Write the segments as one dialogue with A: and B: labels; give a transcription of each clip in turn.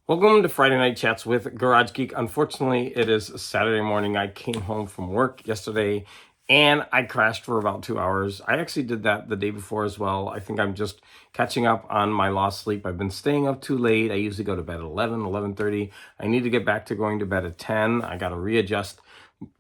A: Welcome to Friday Night Chats with Garage Geek. Unfortunately, it is Saturday morning. I came home from work yesterday and I crashed for about 2 hours. I actually did that the day before as well. I think I'm just catching up on my lost sleep. I've been staying up too late. I usually go to bed at 11:30. I need to get back to going to bed at 10. I got to readjust.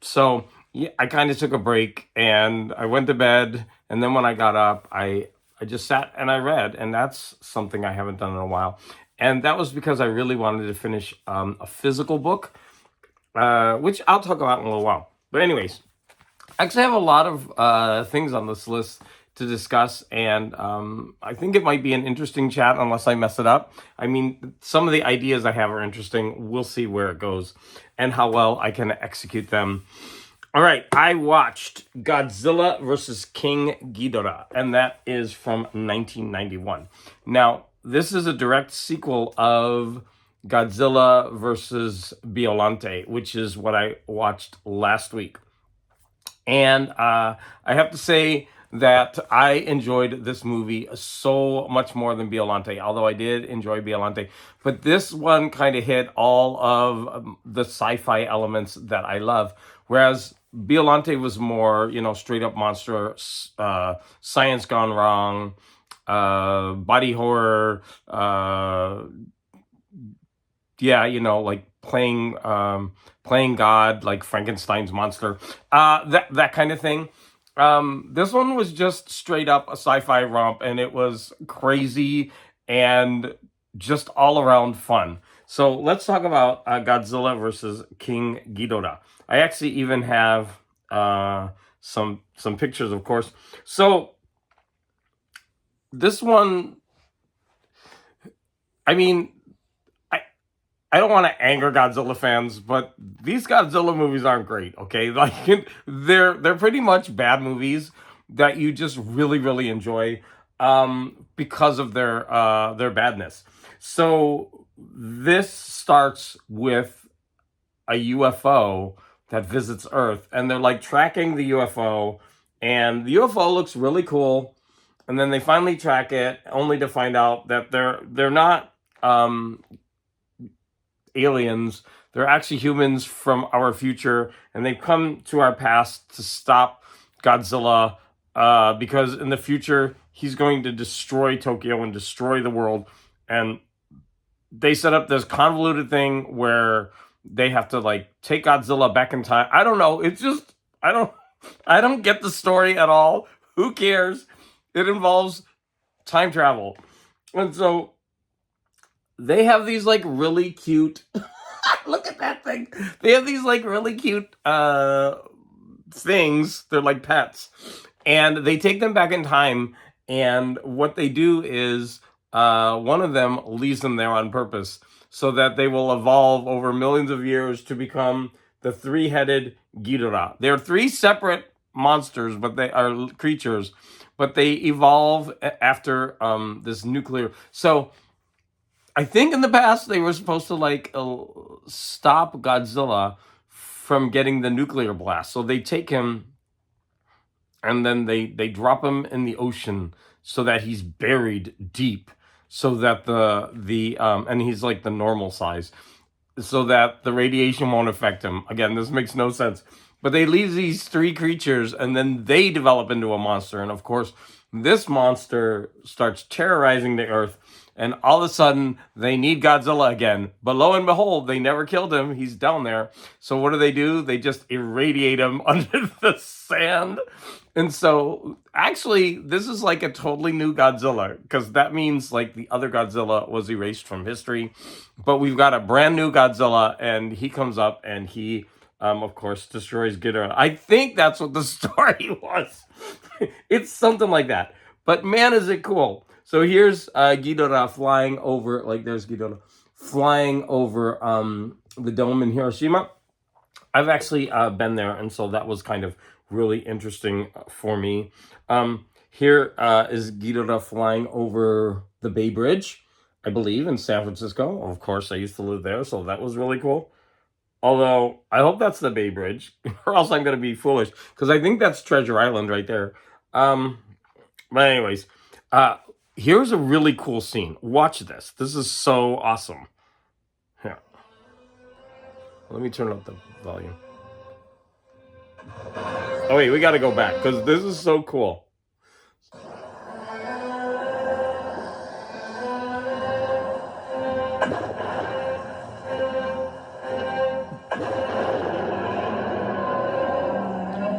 A: So yeah, I kind of took a break and I went to bed. And then when I got up, I just sat and I read, and that's something I haven't done in a while. And that was because I really wanted to finish a physical book, which I'll talk about in a little while. But anyways, I actually have a lot of things on this list to discuss, and I think it might be an interesting chat unless I mess it up. I mean, some of the ideas I have are interesting. We'll see where it goes and how well I can execute them. All right, I watched Godzilla versus King Ghidorah, and that is from 1991. Now, this is a direct sequel of Godzilla versus Biollante, which is what I watched last week. And I have to say that I enjoyed this movie so much more than Biollante, although I did enjoy Biollante. But this one kind of hit all of the sci-fi elements that I love, whereas Biollante was more, straight up monster, science gone wrong, body horror, like playing God, like Frankenstein's monster, that kind of thing. This one was just straight up a sci-fi romp, and it was crazy and just all around fun. So let's talk about Godzilla versus King Ghidorah. I actually even have some pictures, of course. So this one, I mean, I don't want to anger Godzilla fans, but these Godzilla movies aren't great, okay? Like they're pretty much bad movies that you just really, really enjoy because of their badness. So this starts with a UFO that visits Earth, and they're like tracking the UFO, and the UFO looks really cool. And then they finally track it, only to find out that they're not aliens. They're actually humans from our future, and they've come to our past to stop Godzilla because in the future he's going to destroy Tokyo and destroy the world. And they set up this convoluted thing where they have to like take Godzilla back in time. I don't know. It's just I don't get the story at all. Who cares? It involves time travel. And so they have these like really cute look at that thing. They have these like really cute things. They're like pets. And they take them back in time, and what they do is one of them leaves them there on purpose so that they will evolve over millions of years to become the three-headed Ghidorah. They're three separate monsters, but they are creatures, but they evolve after this nuclear. So I think in the past they were supposed to like stop Godzilla from getting the nuclear blast. So they take him and then they drop him in the ocean so that he's buried deep, so that the and he's like the normal size, so that the radiation won't affect him. Again, this makes no sense. But they leave these three creatures, and then they develop into a monster. And of course, this monster starts terrorizing the Earth. And all of a sudden, they need Godzilla again. But lo and behold, they never killed him. He's down there. So what do? They just irradiate him under the sand. And so, actually, this is like a totally new Godzilla, because that means like the other Godzilla was erased from history. But we've got a brand new Godzilla, and he comes up and he, of course, destroys Ghidorah. I think that's what the story was. It's something like that. But man, is it cool. So here's Ghidorah flying over, like there's Ghidorah flying over the dome in Hiroshima. I've actually been there, and so that was kind of really interesting for me. Here is Ghidorah flying over the Bay Bridge, I believe, in San Francisco. Of course, I used to live there, so that was really cool. Although, I hope that's the Bay Bridge, or else I'm going to be foolish, because I think that's Treasure Island right there. But anyways, here's a really cool scene. Watch this. This is so awesome. Let me turn up the volume. Oh wait, we got to go back because this is so cool.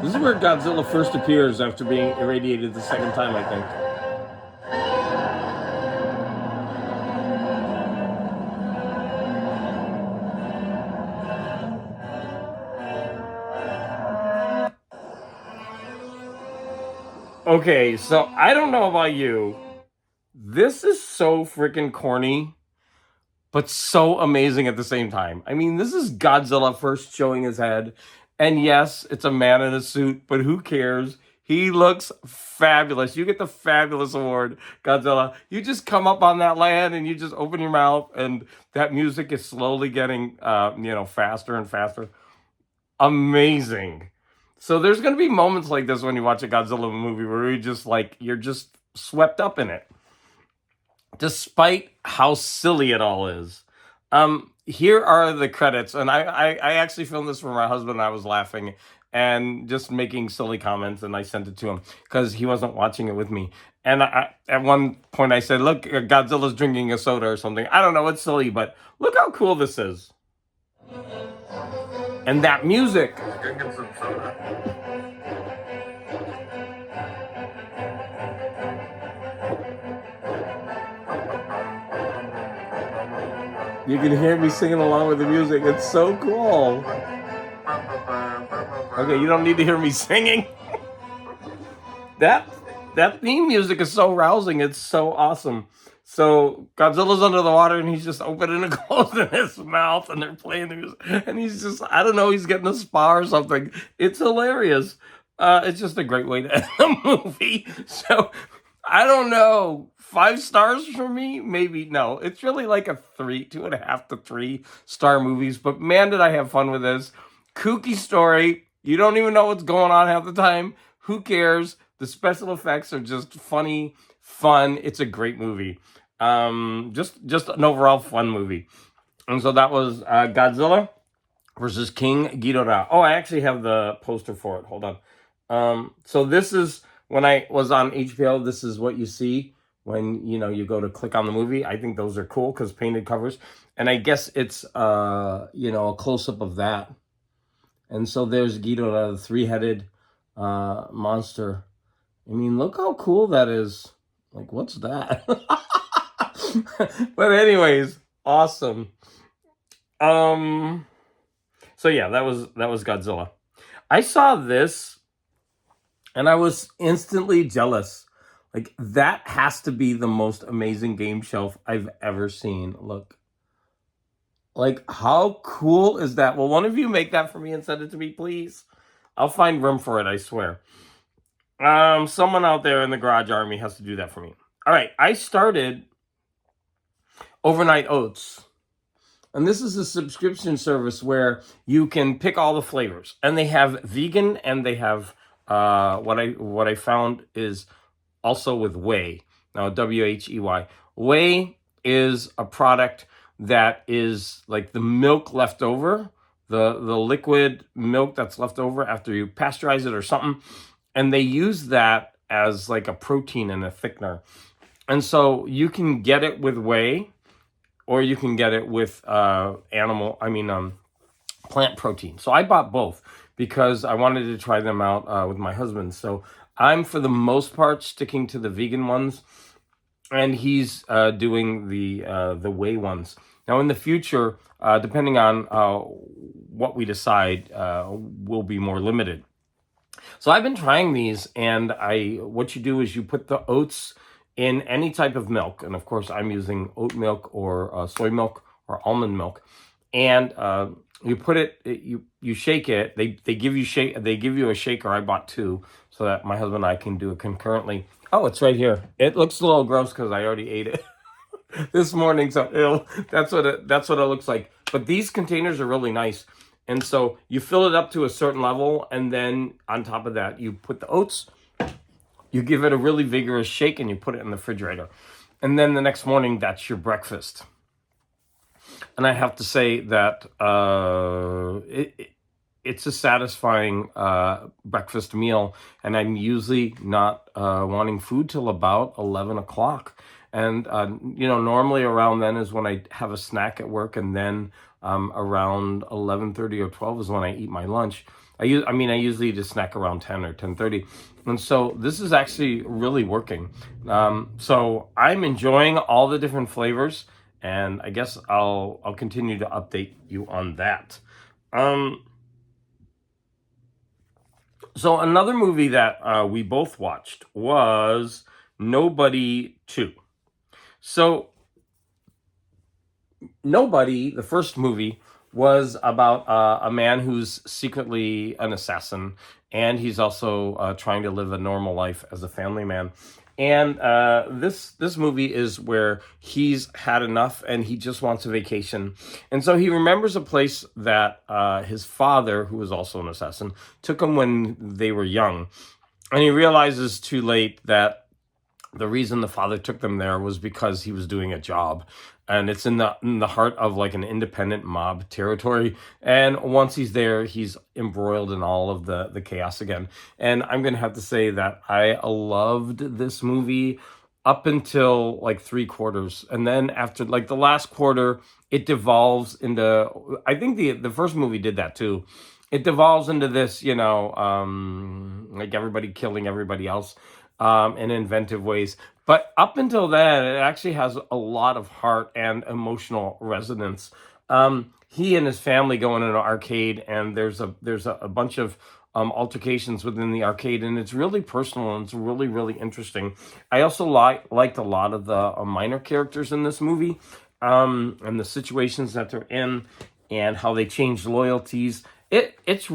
A: This is where Godzilla first appears after being irradiated the second time, I think. Okay, so I don't know about you. This is so freaking corny, but so amazing at the same time. I mean, this is Godzilla first showing his head. And yes, it's a man in a suit, but who cares? He looks fabulous. You get the fabulous award, Godzilla. You just come up on that land and you just open your mouth, and that music is slowly getting, faster and faster. Amazing. So there's going to be moments like this when you watch a Godzilla movie where you're just swept up in it, despite how silly it all is. Here are the credits, and I actually filmed this for my husband, and I was laughing and just making silly comments, and I sent it to him because he wasn't watching it with me. And at one point I said, look, Godzilla's drinking a soda or something. I don't know, it's silly, but look how cool this is. And that music. Drinking some soda. You can hear me singing along with the music. It's so cool. Okay, you don't need to hear me singing. That theme music is so rousing. It's so awesome. So Godzilla's under the water and he's just opening and closing his mouth and they're playing the music. And he's just, I don't know, he's getting a spa or something. It's hilarious. It's just a great way to end the movie. So I don't know. 5 stars for me? Maybe. No, it's really like a 2.5 to 3 star movies. But man, did I have fun with this. Kooky story. You don't even know what's going on half the time. Who cares? The special effects are just funny, fun. It's a great movie. Just an overall fun movie. And so that was Godzilla versus King Ghidorah. Oh, I actually have the poster for it. Hold on. So this is, when I was on HBO, this is what you see when, you go to click on the movie. I think those are cool because painted covers. And I guess it's, a close-up of that. And so there's Ghidorah, the 3-headed monster. I mean, look how cool that is. Like, what's that? But anyways, awesome. So yeah, that was Godzilla. I saw this and I was instantly jealous. Like, that has to be the most amazing game shelf I've ever seen. Look. Like, how cool is that? Will one of you make that for me and send it to me, please? I'll find room for it, I swear. Someone out there in the garage army has to do that for me. All right, I started Overnight Oats. And this is a subscription service where you can pick all the flavors. And they have vegan and they have what I found is also with whey. Now, WHEY. Whey is a product that is like the milk left over, the liquid milk that's left over after you pasteurize it or something. And they use that as like a protein and a thickener. And so you can get it with whey, or you can get it with plant protein. So I bought both because I wanted to try them out with my husband. So I'm, for the most part, sticking to the vegan ones, and he's doing the whey ones. Now, in the future, depending on what we decide, will be more limited. So I've been trying these, and what you do is you put the oats in any type of milk, and of course I'm using oat milk or soy milk or almond milk, and you put it, you shake it. They give you a shaker. I bought 2 so that my husband and I can do it concurrently. Oh, it's right here. It looks a little gross because I already ate it this morning, so that's what it looks like. But these containers are really nice. And so you fill it up to a certain level, and then on top of that, you put the oats, you give it a really vigorous shake, and you put it in the refrigerator. And then the next morning, that's your breakfast. And I have to say that it's a satisfying breakfast meal, and I'm usually not wanting food till about 11 o'clock. And normally around then is when I have a snack at work, and then around 11:30 or 12 is when I eat my lunch. I usually just snack around 10 or 10:30, and so this is actually really working. So I'm enjoying all the different flavors, and I guess I'll continue to update you on that. Um, so another movie that we both watched was Nobody 2. So Nobody, the first movie, was about a man who's secretly an assassin, and he's also trying to live a normal life as a family man. And this movie is where he's had enough and he just wants a vacation. And so he remembers a place that his father, who was also an assassin, took him when they were young. And he realizes too late that the reason the father took them there was because he was doing a job, and it's in the heart of like an independent mob territory. And once he's there, he's embroiled in all of the chaos again. And I'm gonna have to say that I loved this movie up until like three quarters, and then after like the last quarter, it devolves into, I think the first movie did that too. It devolves into this, like everybody killing everybody else in inventive ways. But up until then, it actually has a lot of heart and emotional resonance. He and his family go in an arcade, and there's a bunch of altercations within the arcade, and it's really personal and it's really really interesting. I also liked a lot of the minor characters in this movie, and the situations that they're in, and how they change loyalties. It's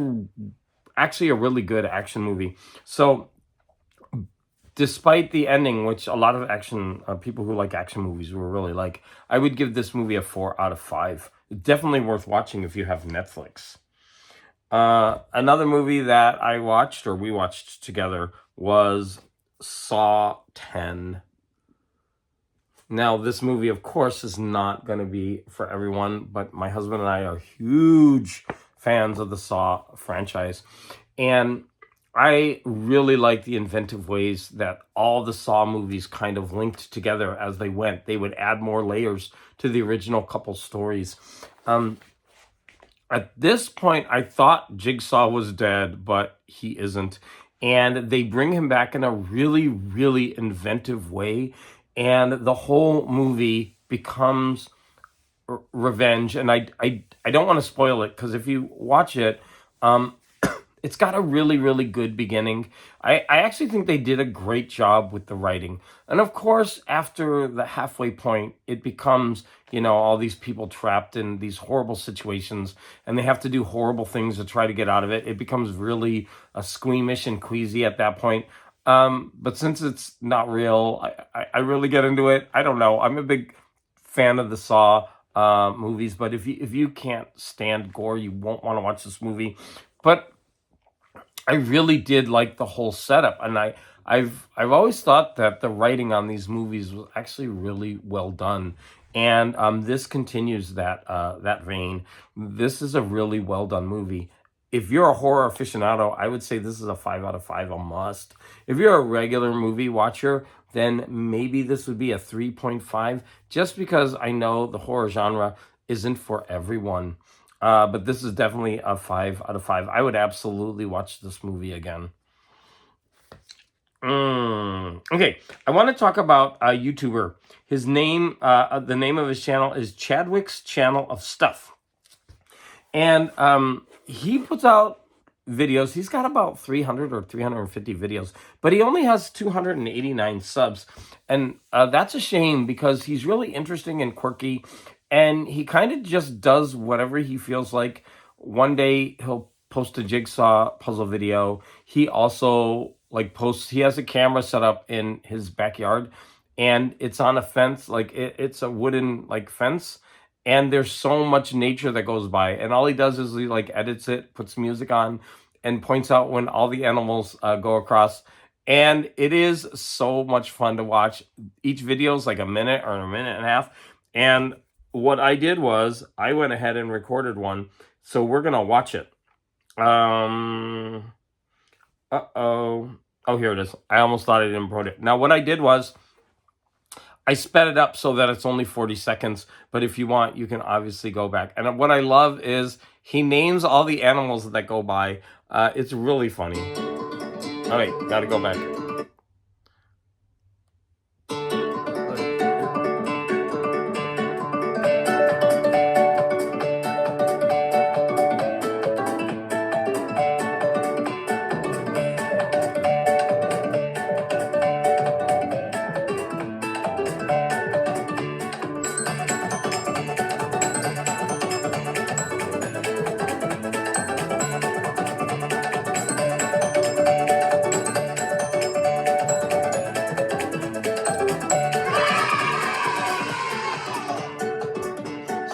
A: actually a really good action movie. So despite the ending, which a lot of action people who like action movies will really like, I would give this movie a 4 out of 5. Definitely worth watching if you have Netflix. Another movie that I watched, or we watched together, was Saw 10. Now, this movie, of course, is not going to be for everyone, but my husband and I are huge fans of the Saw franchise. And I really like the inventive ways that all the Saw movies kind of linked together as they went. They would add more layers to the original couple stories. At this point, I thought Jigsaw was dead, but he isn't. And they bring him back in a really, really inventive way. And the whole movie becomes revenge. And I don't want to spoil it, because if you watch it, it's got a really, really good beginning. I actually think they did a great job with the writing. And of course, after the halfway point, it becomes, all these people trapped in these horrible situations, and they have to do horrible things to try to get out of it. It becomes really squeamish and queasy at that point. But since it's not real, I really get into it. I don't know. I'm a big fan of the Saw movies, but if you can't stand gore, you won't want to watch this movie. But I really did like the whole setup, and I've always thought that the writing on these movies was actually really well done, and this continues that vein. This is a really well done movie. If you're a horror aficionado, I would say this is a 5 out of 5, a must. If you're a regular movie watcher, then maybe this would be a 3.5, just because I know the horror genre isn't for everyone. But this is definitely a 5 out of 5. I would absolutely watch this movie again. Okay, I want to talk about a YouTuber. His name, the name of his channel is Chadwick's Channel of Stuff. And he puts out videos. He's got about 300 or 350 videos, but he only has 289 subs. And that's a shame, because he's really interesting and quirky. And he kind of just does whatever he feels like. One day he'll post a jigsaw puzzle video. He also he has a camera set up in his backyard, and it's on a fence, it's a wooden fence. And there's so much nature that goes by. And all he does is he edits it, puts music on, and points out when all the animals go across. And it is so much fun to watch. Each video is like a minute or a minute and a half. And what I did was I went ahead and recorded one. So we're going to watch it. Uh-oh. Oh, here it is. I almost thought I didn't put it. Now, what I did was I sped it up so that it's only 40 seconds. But if you want, you can obviously go back. And what I love is he names all the animals that go by. It's really funny. All right, got to go back.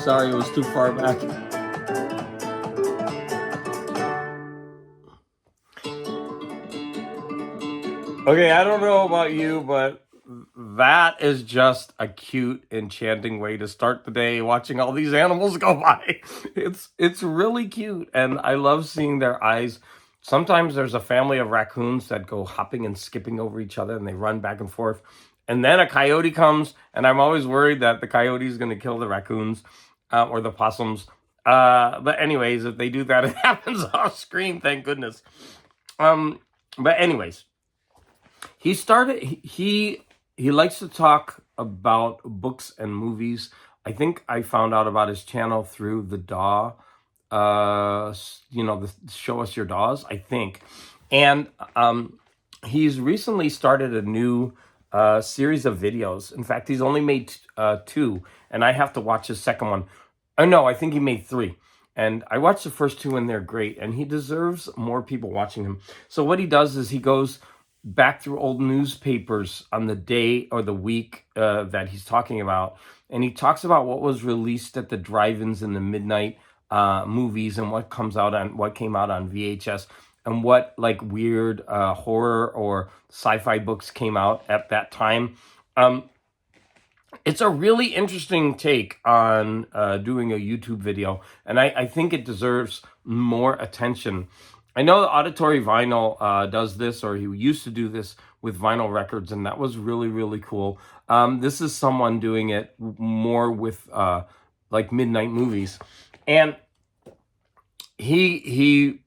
A: Sorry, it was too far back. Okay, I don't know about you, but that is just a cute, enchanting way to start the day, watching all these animals go by. It's really cute, and I love seeing their eyes. Sometimes there's a family of raccoons that go hopping and skipping over each other, and they run back and forth. And then a coyote comes, and I'm always worried that the coyote is going to kill the raccoons or the possums. But anyways, if they do that, it happens off screen. Thank goodness. But anyways. He likes to talk about books and movies. I think I found out about his channel through the DAW, the Show Us Your DAWs, I think. And he's recently started a new series of videos. In fact, he's only made 2, and I have to watch his second one. Oh, no, I think he made 3. And I watched the first 2, and they're great. And he deserves more people watching him. So what he does is he goes back through old newspapers on the day or the week that he's talking about. And he talks about what was released at the drive-ins in the midnight movies and what came out on VHS and what like weird horror or sci-fi books came out at that time. It's a really interesting take on doing a YouTube video, and I think it deserves more attention. I know the Auditory Vinyl does this, or he used to do this with vinyl records, and that was really, really cool. This is someone doing it more with like midnight movies. And he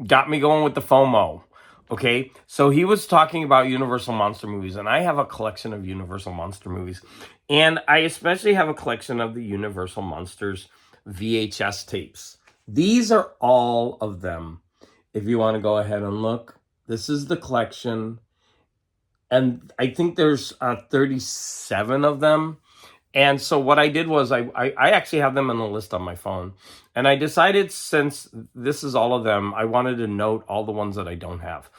A: got me going with the FOMO. Okay, so he was talking about Universal Monster movies, and I have a collection of Universal Monster movies. And I especially have a collection of the Universal Monsters VHS tapes. These are all of them. If you want to go ahead and look, this is the collection. And I think there's 37 of them. And so what I did was I actually have them on the list on my phone. And I decided, since this is all of them, I wanted to note all the ones that I don't have.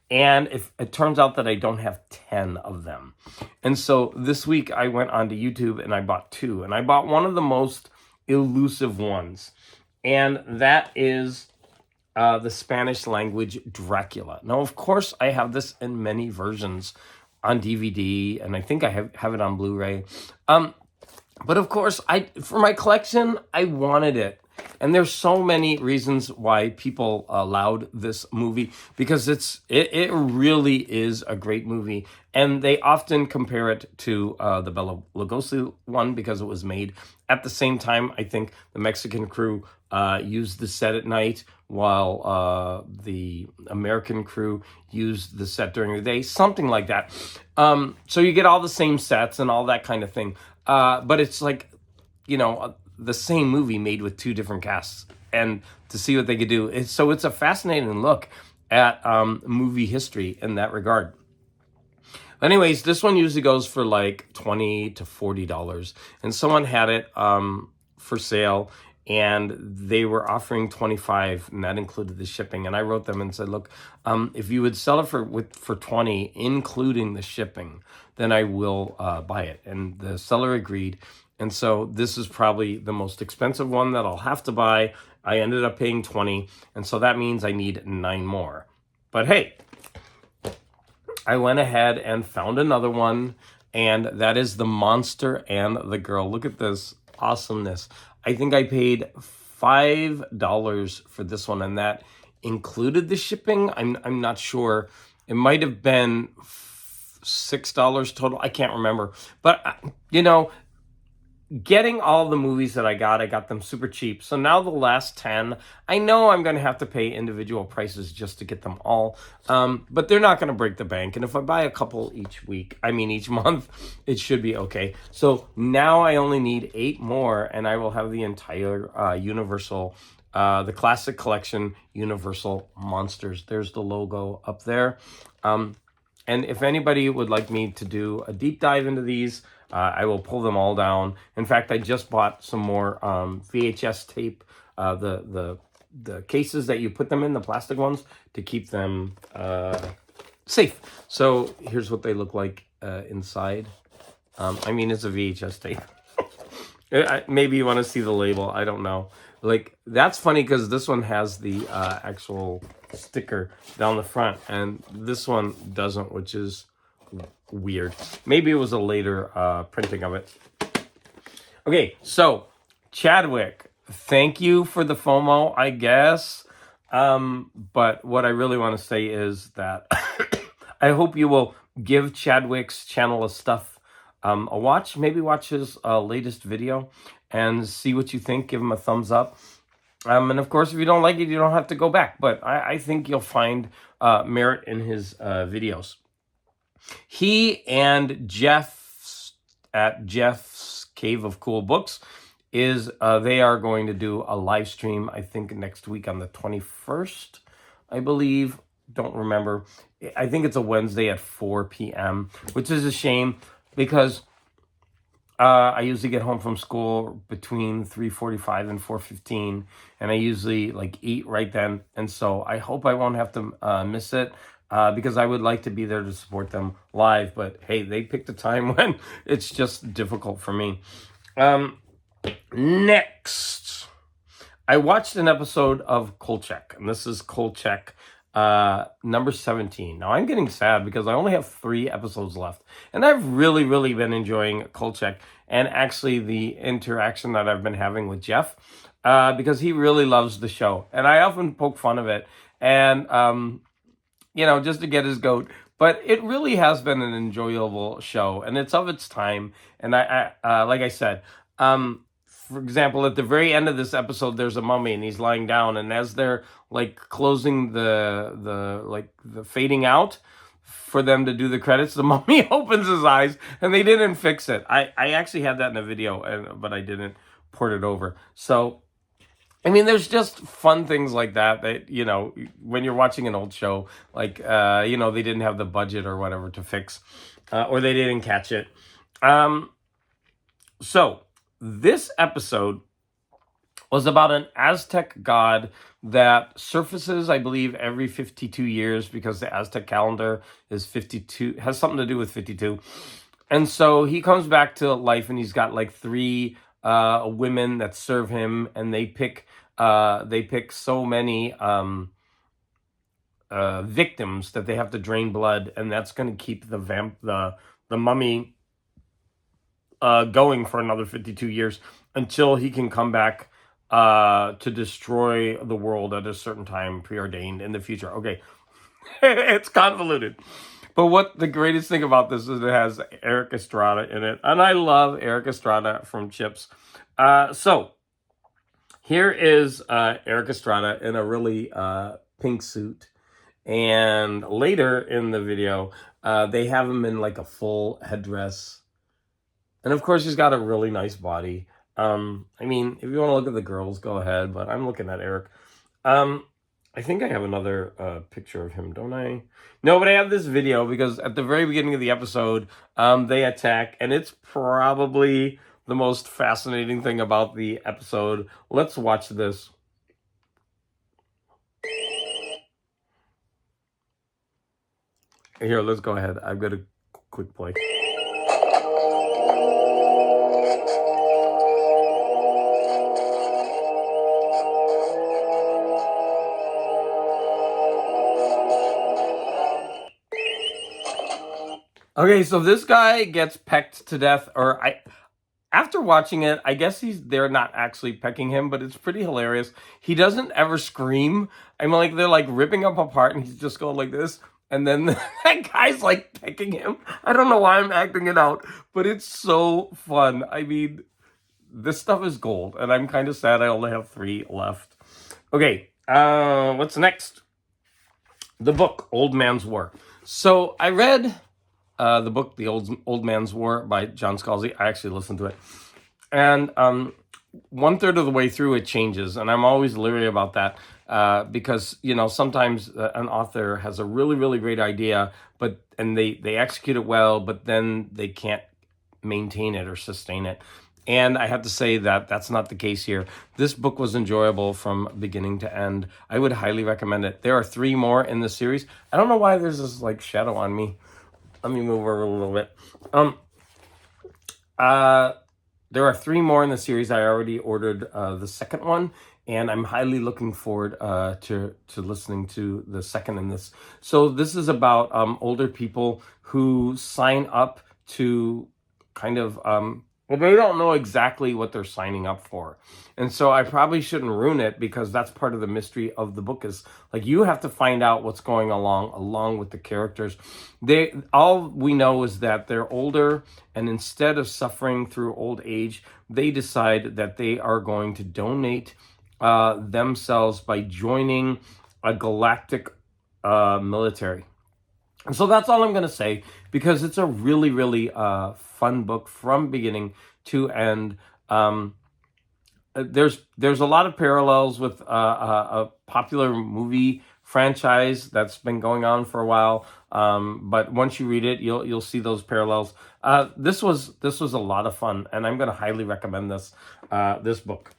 A: And if it turns out that I don't have 10 of them. And so this week I went onto YouTube and I bought 2. And I bought one of the most elusive ones. And that is the Spanish language Dracula. Now, of course, I have this in many versions on DVD. And I think I have it on Blu-ray. But of course, for my collection, I wanted it. And there's so many reasons why people allowed this movie, because it really is a great movie. And they often compare it to the Bela Lugosi one because it was made at the same time. I think the Mexican crew used the set at night while the American crew used the set during the day, something like that. So you get all the same sets and all that kind of thing. But it's like, the same movie made with 2 different casts, and to see what they could do. So it's a fascinating look at movie history in that regard. Anyways, this one usually goes for like $20 to $40, and someone had it for sale, and they were offering $25, and that included the shipping. And I wrote them and said, look, if you would sell it for $20, including the shipping, then I will buy it. And the seller agreed. And so this is probably the most expensive one that I'll have to buy. I ended up paying $20, and so that means I need 9 more. But hey, I went ahead and found another one, and that is The Monster and the Girl. Look at this. awesomeness. I think I paid $5 for this one, and that included the shipping. I'm not sure. It might have been $6 total. I can't remember. But getting all the movies that I got them super cheap. So now the last 10, I know I'm going to have to pay individual prices just to get them all. But they're not going to break the bank. And if I buy a couple each month, it should be okay. So now I only need 8 more, and I will have the entire Universal, the Classic Collection Universal Monsters. There's the logo up there. And if anybody would like me to do a deep dive into these, I will pull them all down. In fact, I just bought some more VHS tape, the cases that you put them in, the plastic ones, to keep them safe. So here's what they look like inside. It's a VHS tape. Maybe you want to see the label. I don't know. Like, that's funny because this one has the actual sticker down the front, and this one doesn't, which is weird. Maybe it was a later printing of it. Okay, so Chadwick, thank you for the FOMO, I guess. But what I really want to say is that I hope you will give Chadwick's channel of stuff a watch. Maybe watch his latest video and see what you think. Give him a thumbs up. And of course, if you don't like it, you don't have to go back. But I think you'll find merit in his videos. He and Jeff at Jeff's Cave of Cool Books they are going to do a live stream, I think next week on the 21st, I believe. Don't remember. I think it's a Wednesday at 4 p.m., which is a shame because I usually get home from school between 3:45 and 4:15, and I usually eat right then. And so I hope I won't have to miss it. Because I would like to be there to support them live. But hey, they picked a time when it's just difficult for me. Next, I watched an episode of Kolchak, and this is Kolchak number 17. Now, I'm getting sad because I only have 3 episodes left, and I've really, really been enjoying Kolchak, and actually the interaction that I've been having with Jeff, because he really loves the show, and I often poke fun of it, and just to get his goat. But it really has been an enjoyable show, and it's of its time. And I like I said, for example, at the very end of this episode, there's a mummy, and he's lying down. And as they're closing the fading out for them to do the credits, the mummy opens his eyes, and they didn't fix it. I actually had that in a video, but I didn't port it over. So there's just fun things like that, when you're watching an old show, they didn't have the budget or whatever to fix, or they didn't catch it. So this episode was about an Aztec god that surfaces, I believe, every 52 years because the Aztec calendar is 52, has something to do with 52. And so he comes back to life, and he's got 3 women that serve him, and they pick so many victims that they have to drain blood, and that's going to keep the mummy going for another 52 years until he can come back to destroy the world at a certain time preordained in the future. Okay, it's convoluted. But what the greatest thing about this is it has Eric Estrada in it. And I love Eric Estrada from Chips. So here is Eric Estrada in a really pink suit. And later in the video, they have him in a full headdress. And of course, he's got a really nice body. If you want to look at the girls, go ahead. But I'm looking at Eric. I think I have another picture of him, don't I? No, but I have this video because at the very beginning of the episode, they attack, and it's probably the most fascinating thing about the episode. Let's watch this. Here, let's go ahead. I've got a quick play. Okay, so this guy gets pecked to death, or after watching it, I guess they're not actually pecking him, but it's pretty hilarious. He doesn't ever scream. I'm like, they're like ripping him apart, and he's just going like this. And then that guy's like pecking him. I don't know why I'm acting it out, but it's so fun. I mean, this stuff is gold, and I'm kind of sad I only have 3 left. Okay, what's next? The book, Old Man's War. So I read the book, The Old Man's War by John Scalzi. I actually listened to it. And 1/3 of the way through, it changes. And I'm always leery about that because, sometimes an author has a really, really great idea, and they execute it well, but then they can't maintain it or sustain it. And I have to say that that's not the case here. This book was enjoyable from beginning to end. I would highly recommend it. There are 3 more in the series. I don't know why there's this like shadow on me. Let me move over a little bit. There are 3 more in the series. I already ordered the second one, and I'm highly looking forward to listening to the second in this. So this is about older people who sign up to kind of well, they don't know exactly what they're signing up for. And so I probably shouldn't ruin it, because that's part of the mystery of the book, is like you have to find out what's going along with the characters. All we know is that they're older, and instead of suffering through old age, they decide that they are going to donate themselves by joining a galactic military. And so that's all I'm going to say, because it's a really, really fun book from beginning to end. There's a lot of parallels with a popular movie franchise that's been going on for a while. But once you read it, you'll see those parallels. This was a lot of fun, and I'm going to highly recommend this book.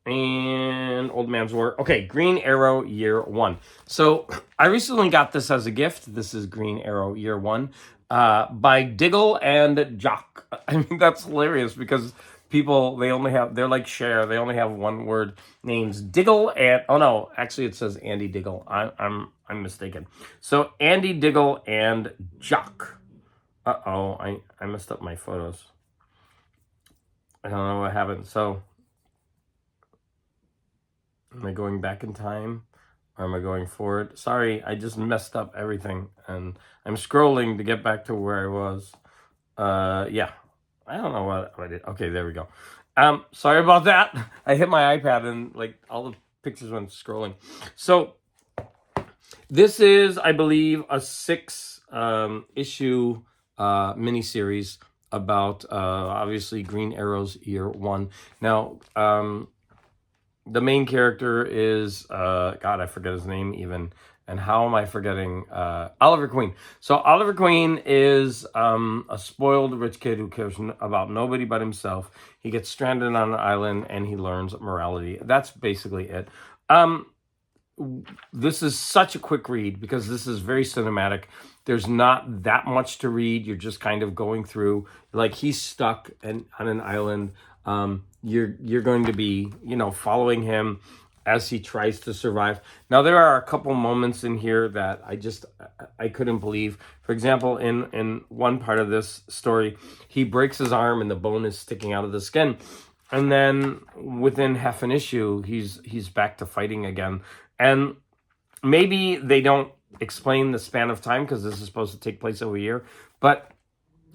A: And Old Man's War. Okay, Green Arrow Year 1. So I recently got this as a gift. This is Green Arrow Year 1 by Diggle and Jock. I mean, that's hilarious, because people, they're like Cher. They only have one word names. Diggle and, oh no, actually it says Andy Diggle. I'm mistaken. So Andy Diggle and Jock. Uh-oh, I messed up my photos. I don't know what happened. So am I going back in time, or am I going forward? Sorry, I just messed up everything, and I'm scrolling to get back to where I was. Yeah, I don't know what I did. Okay, there we go. Sorry about that. I hit my iPad, and like all the pictures went scrolling. So this is, I believe, a 6 issue miniseries about obviously Green Arrow's Year 1. Now, the main character is, God, I forget his name even. And how am I forgetting? Oliver Queen. So Oliver Queen is a spoiled rich kid who cares about nobody but himself. He gets stranded on an island, and he learns morality. That's basically it. This is such a quick read, because this is very cinematic. There's not that much to read. You're just kind of going through. Like, he's stuck on an island. You're going to be, following him as he tries to survive. Now, there are a couple moments in here that I couldn't believe. For example, in one part of this story, he breaks his arm and the bone is sticking out of the skin. And then within half an issue, he's back to fighting again. And maybe they don't explain the span of time, because this is supposed to take place over a year, but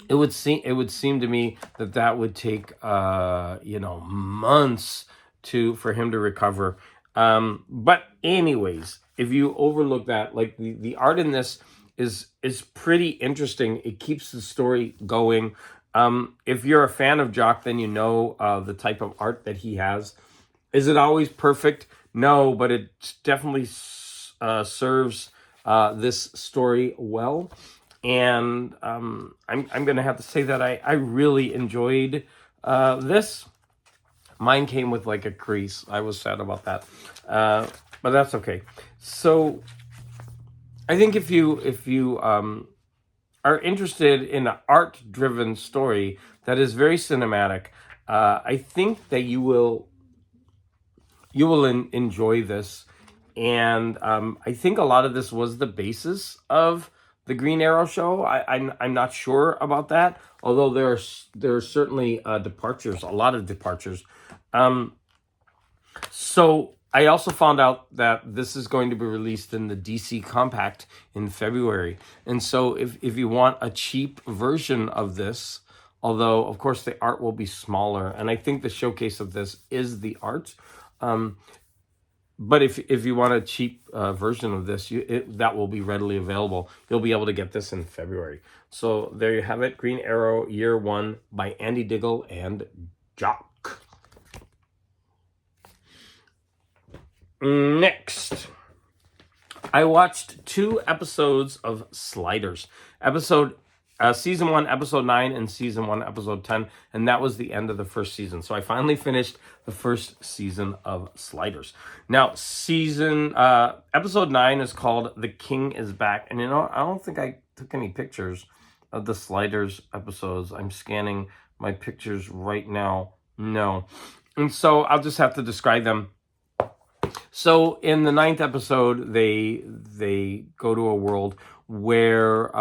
A: it would seem to me that would take months for him to recover. But anyways, if you overlook that, like the art in this is pretty interesting. It keeps the story going. If you're a fan of Jock, then you know the type of art that he has. Is it always perfect? No, but it definitely serves this story well. And I'm going to have to say that I really enjoyed this. Mine came with like a crease. I was sad about that, but that's okay. So I think if you are interested in an art-driven story that is very cinematic, I think that you will enjoy this. And I think a lot of this was the basis of the Green Arrow show. I'm not sure about that, although there's certainly departures, a lot of departures. So I also found out that this is going to be released in the DC Compact in February. And so if you want a cheap version of this, although of course the art will be smaller, and I think the showcase of this is the art. But if you want a cheap version of this, that will be readily available. You'll be able to get this in February. So there you have it, Green Arrow Year 1 by Andy Diggle and Jock. Next, I watched 2 episodes of Sliders. Season 1, episode 9, and season 1, episode 10, and that was the end of the first season. So I finally finished the first season of Sliders. Now, episode 9 is called The King is Back, and I don't think I took any pictures of the Sliders episodes. I'm scanning my pictures right now. No. And so I'll just have to describe them. So in the 9th episode, they go to a world where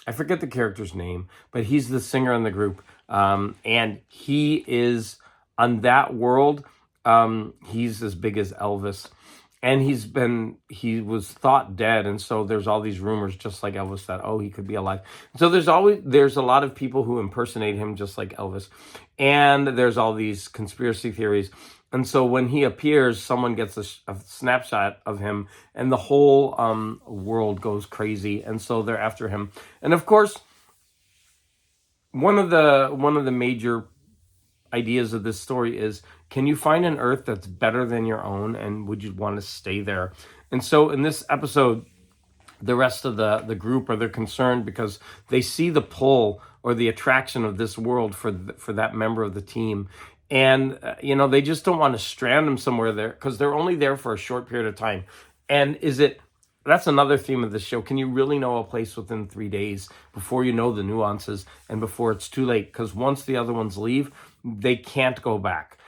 A: I forget the character's name, but he's the singer in the group, and he is on that world. He's as big as Elvis, and he was thought dead, and so there's all these rumors, just like Elvis, that he could be alive. So there's a lot of people who impersonate him just like Elvis, and there's all these conspiracy theories. And so when he appears, someone gets a snapshot of him, and the whole world goes crazy. And so they're after him. And of course, one of the major ideas of this story is, can you find an Earth that's better than your own, and would you want to stay there? And so in this episode, the rest of the group they're concerned because they see the pull or the attraction of this world for that member of the team. And, they just don't want to strand them somewhere there because they're only there for a short period of time. And that's another theme of the show. Can you really know a place within 3 days before you know the nuances and before it's too late? Because once the other ones leave, they can't go back.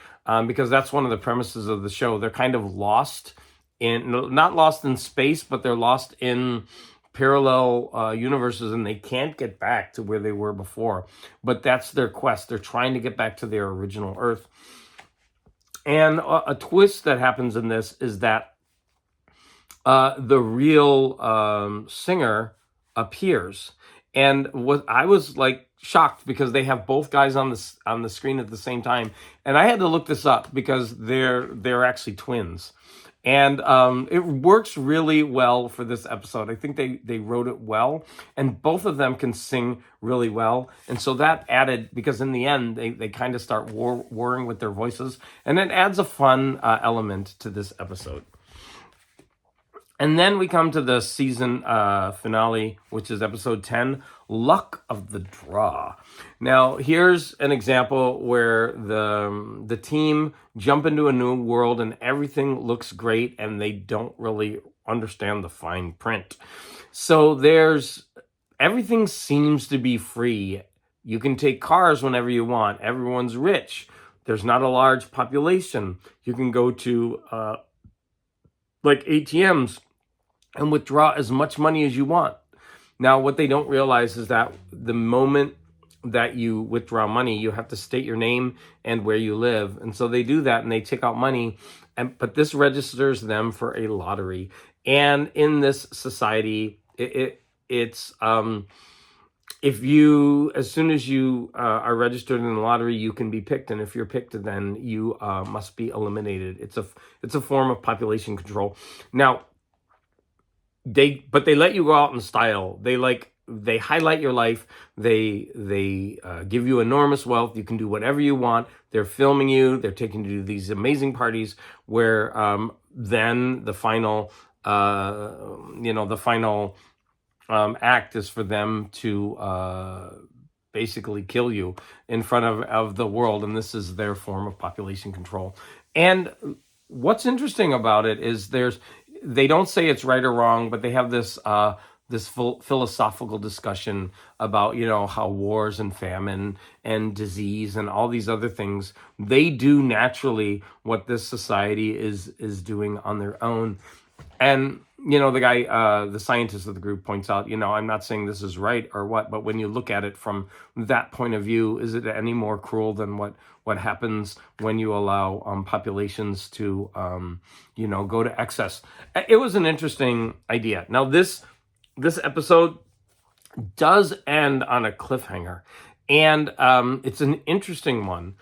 A: Because that's one of the premises of the show. They're kind of lost not lost in space, but they're lost in parallel universes, and they can't get back to where they were before. But that's their quest. They're trying to get back to their original Earth. And a twist that happens in this is that the real singer appears. And I was like shocked because they have both guys on the screen at the same time. And I had to look this up because they're actually twins. And it works really well for this episode. I think they wrote it well, and both of them can sing really well. And so that added, because in the end, they kind of start warring with their voices, and it adds a fun element to this episode. And then we come to the season finale, which is episode 10, Luck of the Draw. Now, here's an example where the team jump into a new world and everything looks great and they don't really understand the fine print. So everything seems to be free. You can take cars whenever you want. Everyone's rich. There's not a large population. You can go to like ATMs and withdraw as much money as you want. Now, what they don't realize is that the moment that you withdraw money, you have to state your name and where you live. And so they do that and they take out money, but this registers them for a lottery. And in this society, it's as soon as you are registered in the lottery, you can be picked, and if you're picked, then you must be eliminated. It's a form of population control. Now, they let you go out in style. They highlight your life. They give you enormous wealth. You can do whatever you want. They're filming you. They're taking you to these amazing parties where then the final act is for them to basically kill you in front of the world, and this is their form of population control. And what's interesting about it is they don't say it's right or wrong, but they have this philosophical discussion about how wars and famine and disease and all these other things, they do naturally what this society is doing on their own. And, the guy, the scientist of the group points out, I'm not saying this is right or what, but when you look at it from that point of view, is it any more cruel than what happens when you allow populations to, go to excess? It was an interesting idea. Now, this episode does end on a cliffhanger, and it's an interesting one.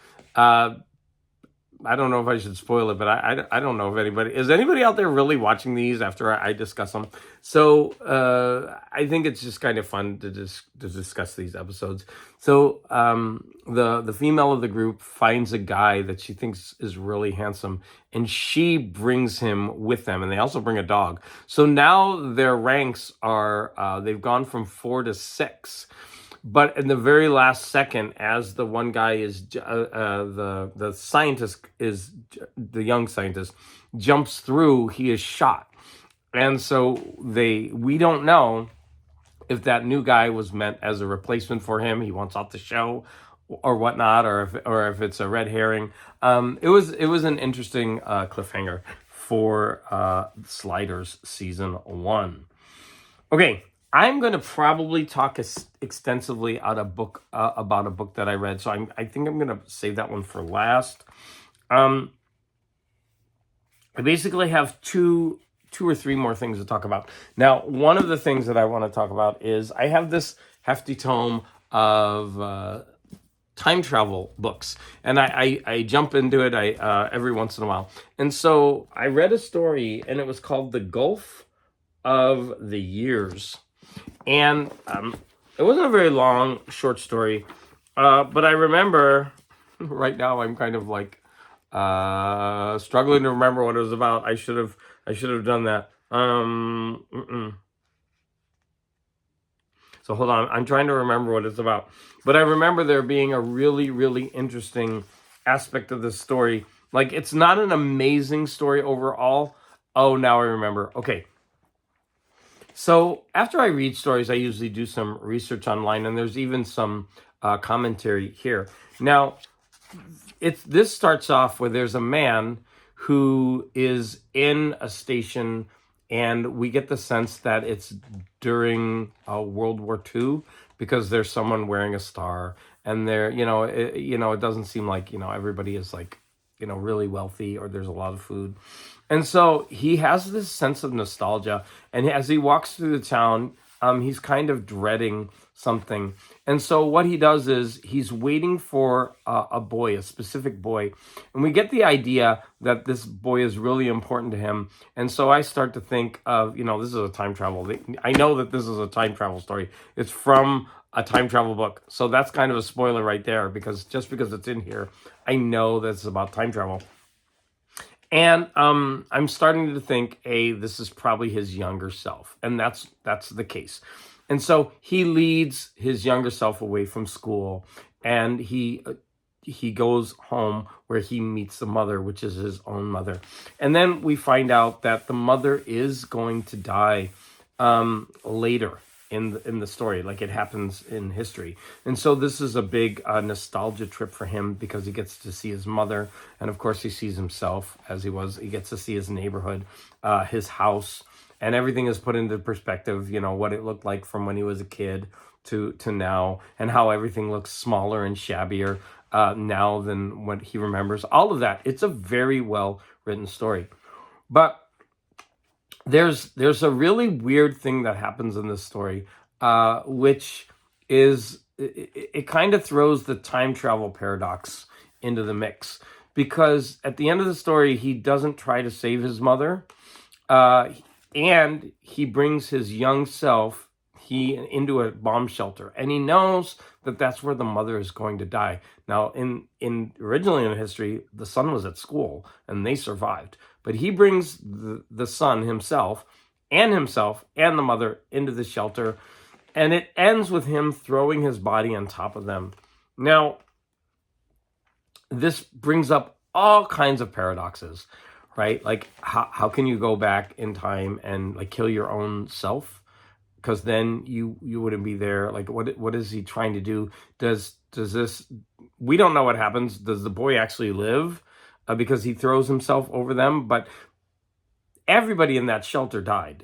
A: I don't know if I should spoil it, but I don't know if anybody out there really watching these after I discuss them. So I think it's just kind of fun to discuss these episodes. So the female of the group finds a guy that she thinks is really handsome, and she brings him with them, and they also bring a dog. So now their ranks are they've gone from 4 to 6. But in the very last second, as the one guy is the scientist is the young scientist jumps through, he is shot, and so we don't know if that new guy was meant as a replacement for him. He wants off the show or whatnot, or if it's a red herring. It was an interesting cliffhanger for Sliders season 1. Okay. I'm going to probably talk extensively about a book that I read, so I think I'm going to save that one for last. I basically have two or three more things to talk about. Now, one of the things that I want to talk about is I have this hefty tome of time travel books, and I jump into it every once in a while. And so I read a story, and it was called The Gulf of the Years. And it wasn't a very long, short story, but I remember right now I'm kind of like struggling to remember what it was about. I should have done that. So hold on, I'm trying to remember what it's about. But I remember there being a really, really interesting aspect of this story. Like, it's not an amazing story overall. Oh, now I remember. Okay. So after I read stories, I usually do some research online, and there's even some commentary here. Now, this starts off where there's a man who is in a station, and we get the sense that it's during World War II, because there's someone wearing a star, and it doesn't seem like everybody is like really wealthy, or there's a lot of food. And so he has this sense of nostalgia, and as he walks through the town, he's kind of dreading something. And so what he does is he's waiting for a specific boy, and we get the idea that this boy is really important to him. And so I start to think of, this is a time travel. I know that this is a time travel story. It's from a time travel book. So that's kind of a spoiler right there, because just because it's in here, I know that it's about time travel. And I'm starting to think, this is probably his younger self, and that's the case. And so he leads his younger self away from school, and he goes home where he meets the mother, which is his own mother. And then we find out that the mother is going to die later in the story, like it happens in history. And so this is a big nostalgia trip for him, because he gets to see his mother, and of course he sees himself as he was. He gets to see his neighborhood, his house, and everything is put into perspective, what it looked like from when he was a kid to now, and how everything looks smaller and shabbier now than what he remembers. All of that. It's a very well written story. But there's a really weird thing that happens in this story, which is it kind of throws the time travel paradox into the mix, because at the end of the story, he doesn't try to save his mother, and he brings his young self into a bomb shelter, and he knows that that's where the mother is going to die. Now, originally in history, the son was at school and they survived, but he brings the son himself and the mother into the shelter, and it ends with him throwing his body on top of them. Now, this brings up all kinds of paradoxes, right? Like, how can you go back in time and like kill your own self? Because then you wouldn't be there. Like, what is he trying to do? Does this? We don't know what happens. Does the boy actually live? Because he throws himself over them. But everybody in that shelter died.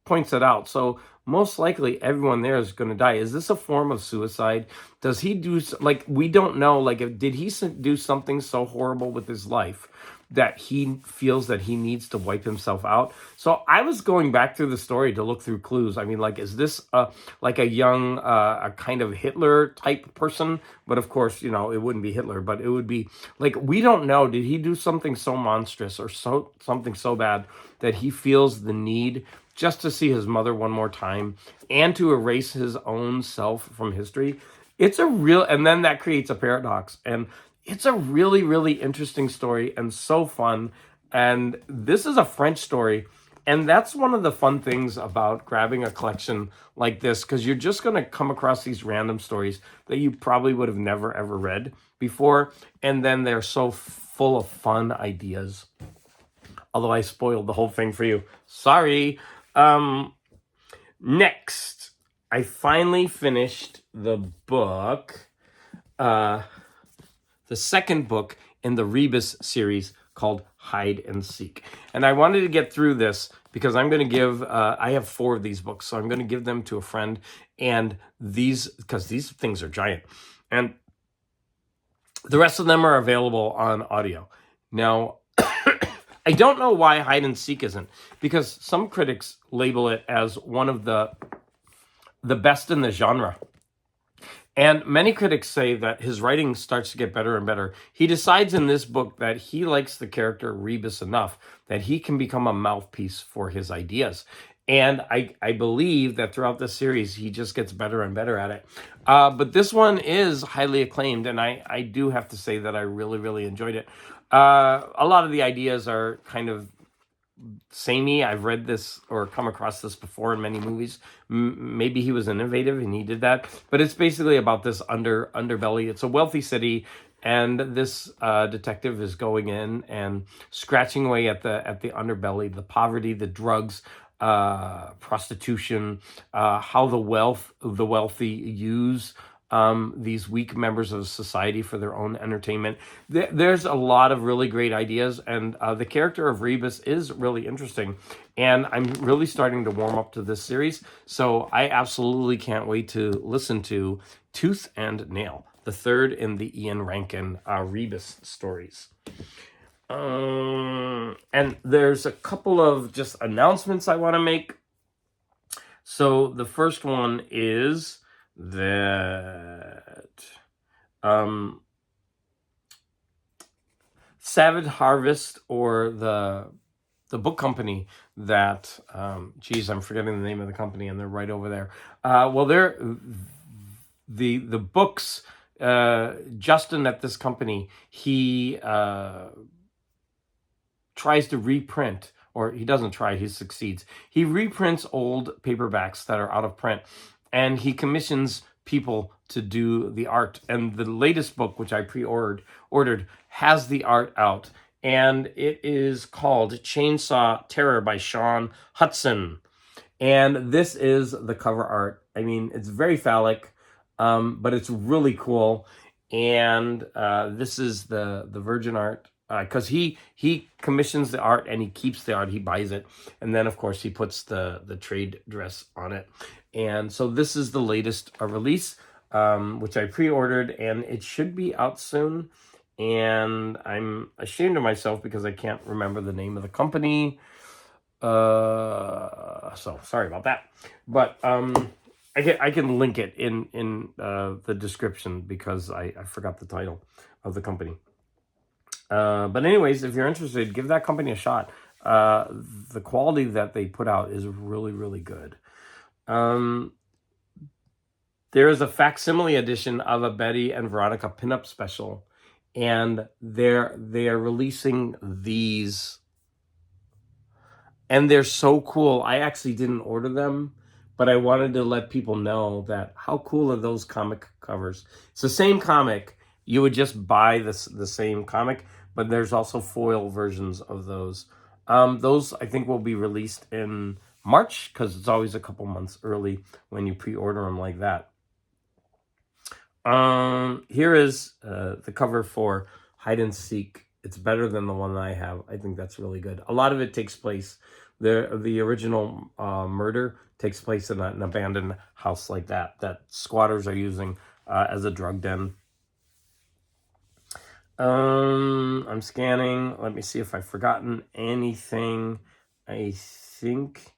A: Points it out. So most likely everyone there is going to die. Is this a form of suicide? Does he do, like, we don't know, like, did he do something so horrible with his life that he feels that he needs to wipe himself out? So I was going back through the story to look through clues. I mean, like, is this like a young, a kind of Hitler type person? But of course, you know, it wouldn't be Hitler, but it would be like, we don't know. Did he do something so monstrous or something so bad that he feels the need just to see his mother one more time and to erase his own self from history? It's a real, and then that creates a paradox. And it's a really, really interesting story and so fun. And this is a French story. And that's one of the fun things about grabbing a collection like this, because you're just going to come across these random stories that you probably would have never, ever read before. And then they're so full of fun ideas. Although I spoiled the whole thing for you. Sorry. Next, I finally finished the book, the second book in the Rebus series called Hide and Seek. And I wanted to get through this because I'm going to give, I have 4 of these books, so I'm going to give them to a friend. And because these things are giant. And the rest of them are available on audio. Now, I don't know why Hide and Seek isn't, because some critics label it as one of the best in the genre. And many critics say that his writing starts to get better and better. He decides in this book that he likes the character Rebus enough that he can become a mouthpiece for his ideas. And I believe that throughout the series, he just gets better and better at it. But this one is highly acclaimed, and I do have to say that I really, really enjoyed it. A lot of the ideas are kind of samey. I've read this or come across this before in many movies. Maybe he was innovative and he did that. But it's basically about this underbelly. It's a wealthy city, and this detective is going in and scratching away at the underbelly, the poverty, the drugs, prostitution, how the wealthy use these weak members of society for their own entertainment. There's a lot of really great ideas, and the character of Rebus is really interesting, and I'm really starting to warm up to this series, so I absolutely can't wait to listen to Tooth and Nail, the third in the Ian Rankin Rebus stories. And there's a couple of just announcements I want to make. So the first one is that Savage Harvest, or the book company that geez, I'm forgetting the name of the company, and they're right over there. Well, they're the books. Justin at this company, he tries to reprint, or he doesn't try, he succeeds. He reprints old paperbacks that are out of print, and he commissions people to do the art. And the latest book, which I ordered, has the art out, and it is called Chainsaw Terror by Sean Hudson. And this is the cover art. I mean, it's very phallic, but it's really cool. And this is the virgin art, because he commissions the art and he keeps the art, he buys it, and then of course he puts the trade dress on it. And so this is the latest release, which I pre-ordered, and it should be out soon. And I'm ashamed of myself because I can't remember the name of the company. So sorry about that. But I can link it in the description because I forgot the title of the company. But anyways, if you're interested, give that company a shot. The quality that they put out is really, really good. There is a facsimile edition of a Betty and Veronica pinup special, and they are releasing these, and they're so cool. I actually didn't order them, but I wanted to let people know that how cool are those comic covers. It's the same comic. You would just buy the same comic, but there's also foil versions of those. Those I think will be released in March, because it's always a couple months early when you pre-order them like that. Here is the cover for Hide and Seek it's better than the one that I have. I think that's really good. A lot of it takes place, the original murder takes place in an abandoned house like that squatters are using as a drug den. I'm scanning. Let me see if I've forgotten anything. I think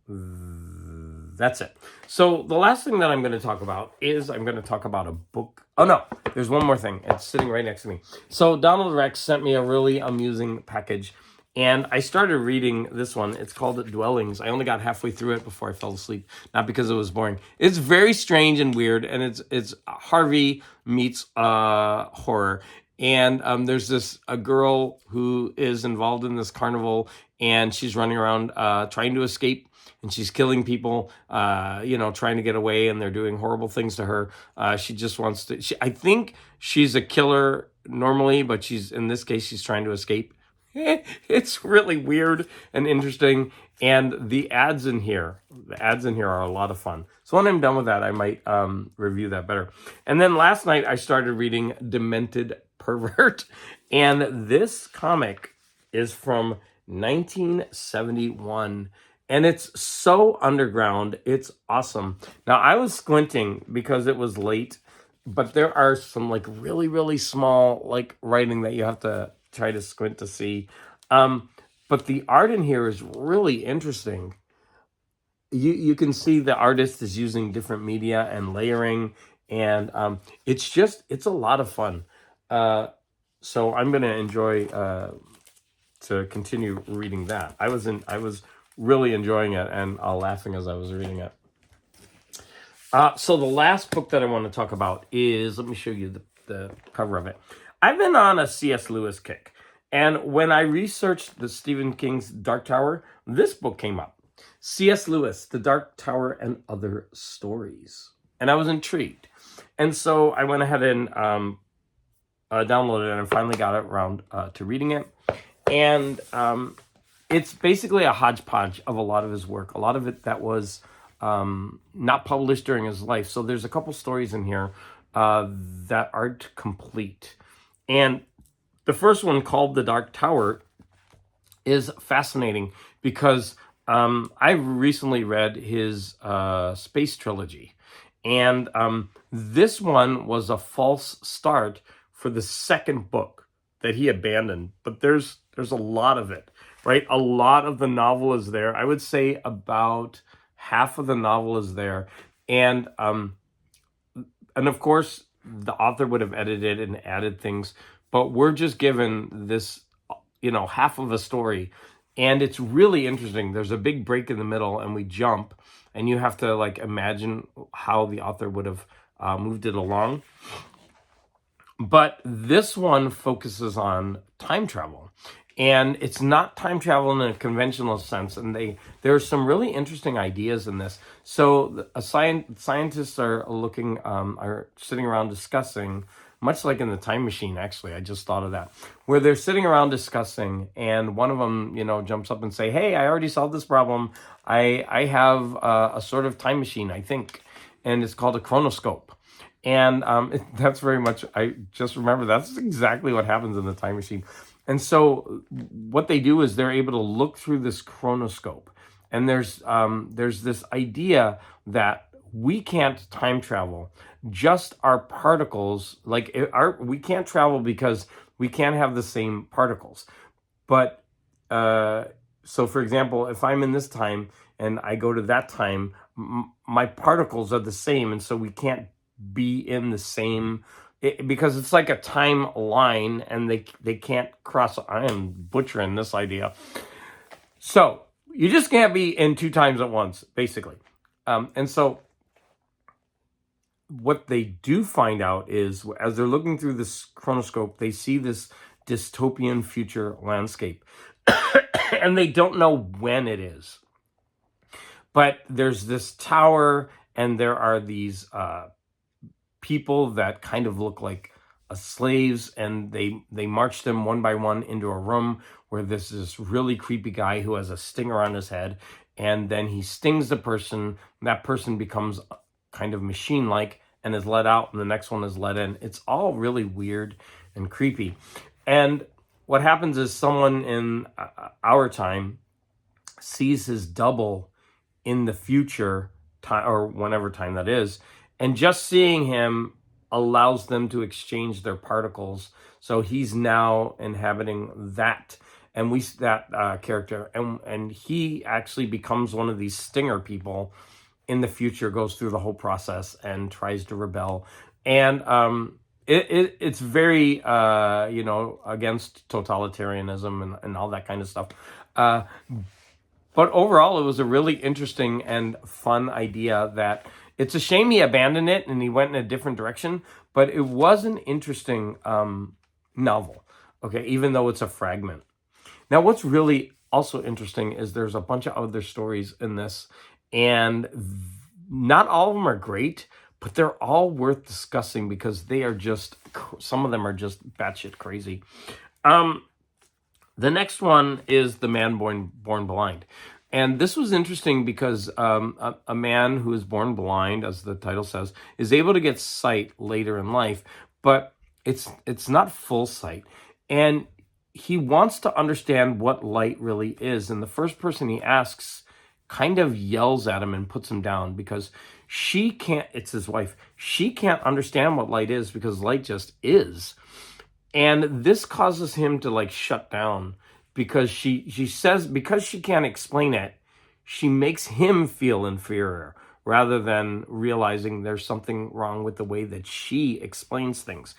A: that's it. So the last thing that I'm going to talk about is I'm going to talk about a book. Oh no, there's one more thing. It's sitting right next to me. So Donald Rex sent me a really amusing package, and I started reading this one. It's called Dwellings. I only got halfway through it before I fell asleep, not because it was boring. It's very strange and weird, and it's Harvey meets horror. And there's a girl who is involved in this carnival, and she's running around trying to escape, and she's killing people, trying to get away, and they're doing horrible things to her. She just wants to. I think she's a killer normally, but in this case, she's trying to escape. It's really weird and interesting, and the ads in here are a lot of fun. So when I'm done with that, I might review that better. And then last night, I started reading Demented Pervert, and this comic is from 1971, and it's so underground. It's awesome. Now, I was squinting because it was late, but there are some like really, really small like writing that you have to try to squint to see. But the art in here is really interesting. You can see the artist is using different media and layering, and it's a lot of fun. So I'm going to enjoy to continue reading that. I was really enjoying it and laughing as I was reading it. So the last book that I want to talk about is, let me show you the cover of it. I've been on a C.S. Lewis kick. And when I researched the Stephen King's Dark Tower, this book came up. C.S. Lewis, The Dark Tower and Other Stories. And I was intrigued. And so I went ahead and downloaded it and finally got around to reading it. And it's basically a hodgepodge of a lot of his work. A lot of it that was not published during his life. So there's a couple stories in here that aren't complete. And the first one, called The Dark Tower, is fascinating because I recently read his space trilogy. And this one was a false start for the second book that he abandoned. But there's a lot of it, right? A lot of the novel is there. I would say about half of the novel is there. And of course, the author would have edited and added things. But we're just given this, half of a story. And it's really interesting. There's a big break in the middle and we jump. And you have to imagine how the author would have moved it along. But this one focuses on time travel. And it's not time travel in a conventional sense. And there are some really interesting ideas in this. So scientists are sitting around discussing, much like in the Time Machine, actually, I just thought of that, where they're sitting around discussing, and one of them, jumps up and say, "Hey, I already solved this problem. I have a sort of time machine, I think, and it's called a chronoscope." And that's very much, I just remember that's exactly what happens in the Time Machine. And so what they do is they're able to look through this chronoscope, and there's this idea that we can't time travel. Just our particles, we can't travel because we can't have the same particles. But so, for example, if I'm in this time and I go to that time, my particles are the same, and so we can't be in the same. Because it's like a timeline, and they can't cross. I am butchering this idea. So you just can't be in two times at once, basically. And so what they do find out is, as they're looking through this chronoscope, they see this dystopian future landscape. And they don't know when it is. But there's this tower, and there are these people that kind of look like slaves, and they march them one by one into a room where there's this really creepy guy who has a stinger on his head, and then he stings the person. That person becomes kind of machine-like and is let out, and the next one is let in. It's all really weird and creepy. And what happens is someone in our time sees his double in the future time, or whenever time that is, and just seeing him allows them to exchange their particles. So he's now inhabiting that, and that character, and he actually becomes one of these stinger people in the future, goes through the whole process and tries to rebel. And it's very against totalitarianism and all that kind of stuff. But overall, it was a really interesting and fun idea. That it's a shame he abandoned it and he went in a different direction, but it was an interesting novel, okay, even though it's a fragment. Now, what's really also interesting is there's a bunch of other stories in this, and not all of them are great, but they're all worth discussing because they are just, some of them are just batshit crazy. The next one is The Man Born Blind. And this was interesting because a man who is born blind, as the title says, is able to get sight later in life, but it's not full sight. And he wants to understand what light really is. And the first person he asks kind of yells at him and puts him down because she can't, it's his wife, she can't understand what light is because light just is. And this causes him to like shut down because she says, because she can't explain it, she makes him feel inferior rather than realizing there's something wrong with the way that she explains things.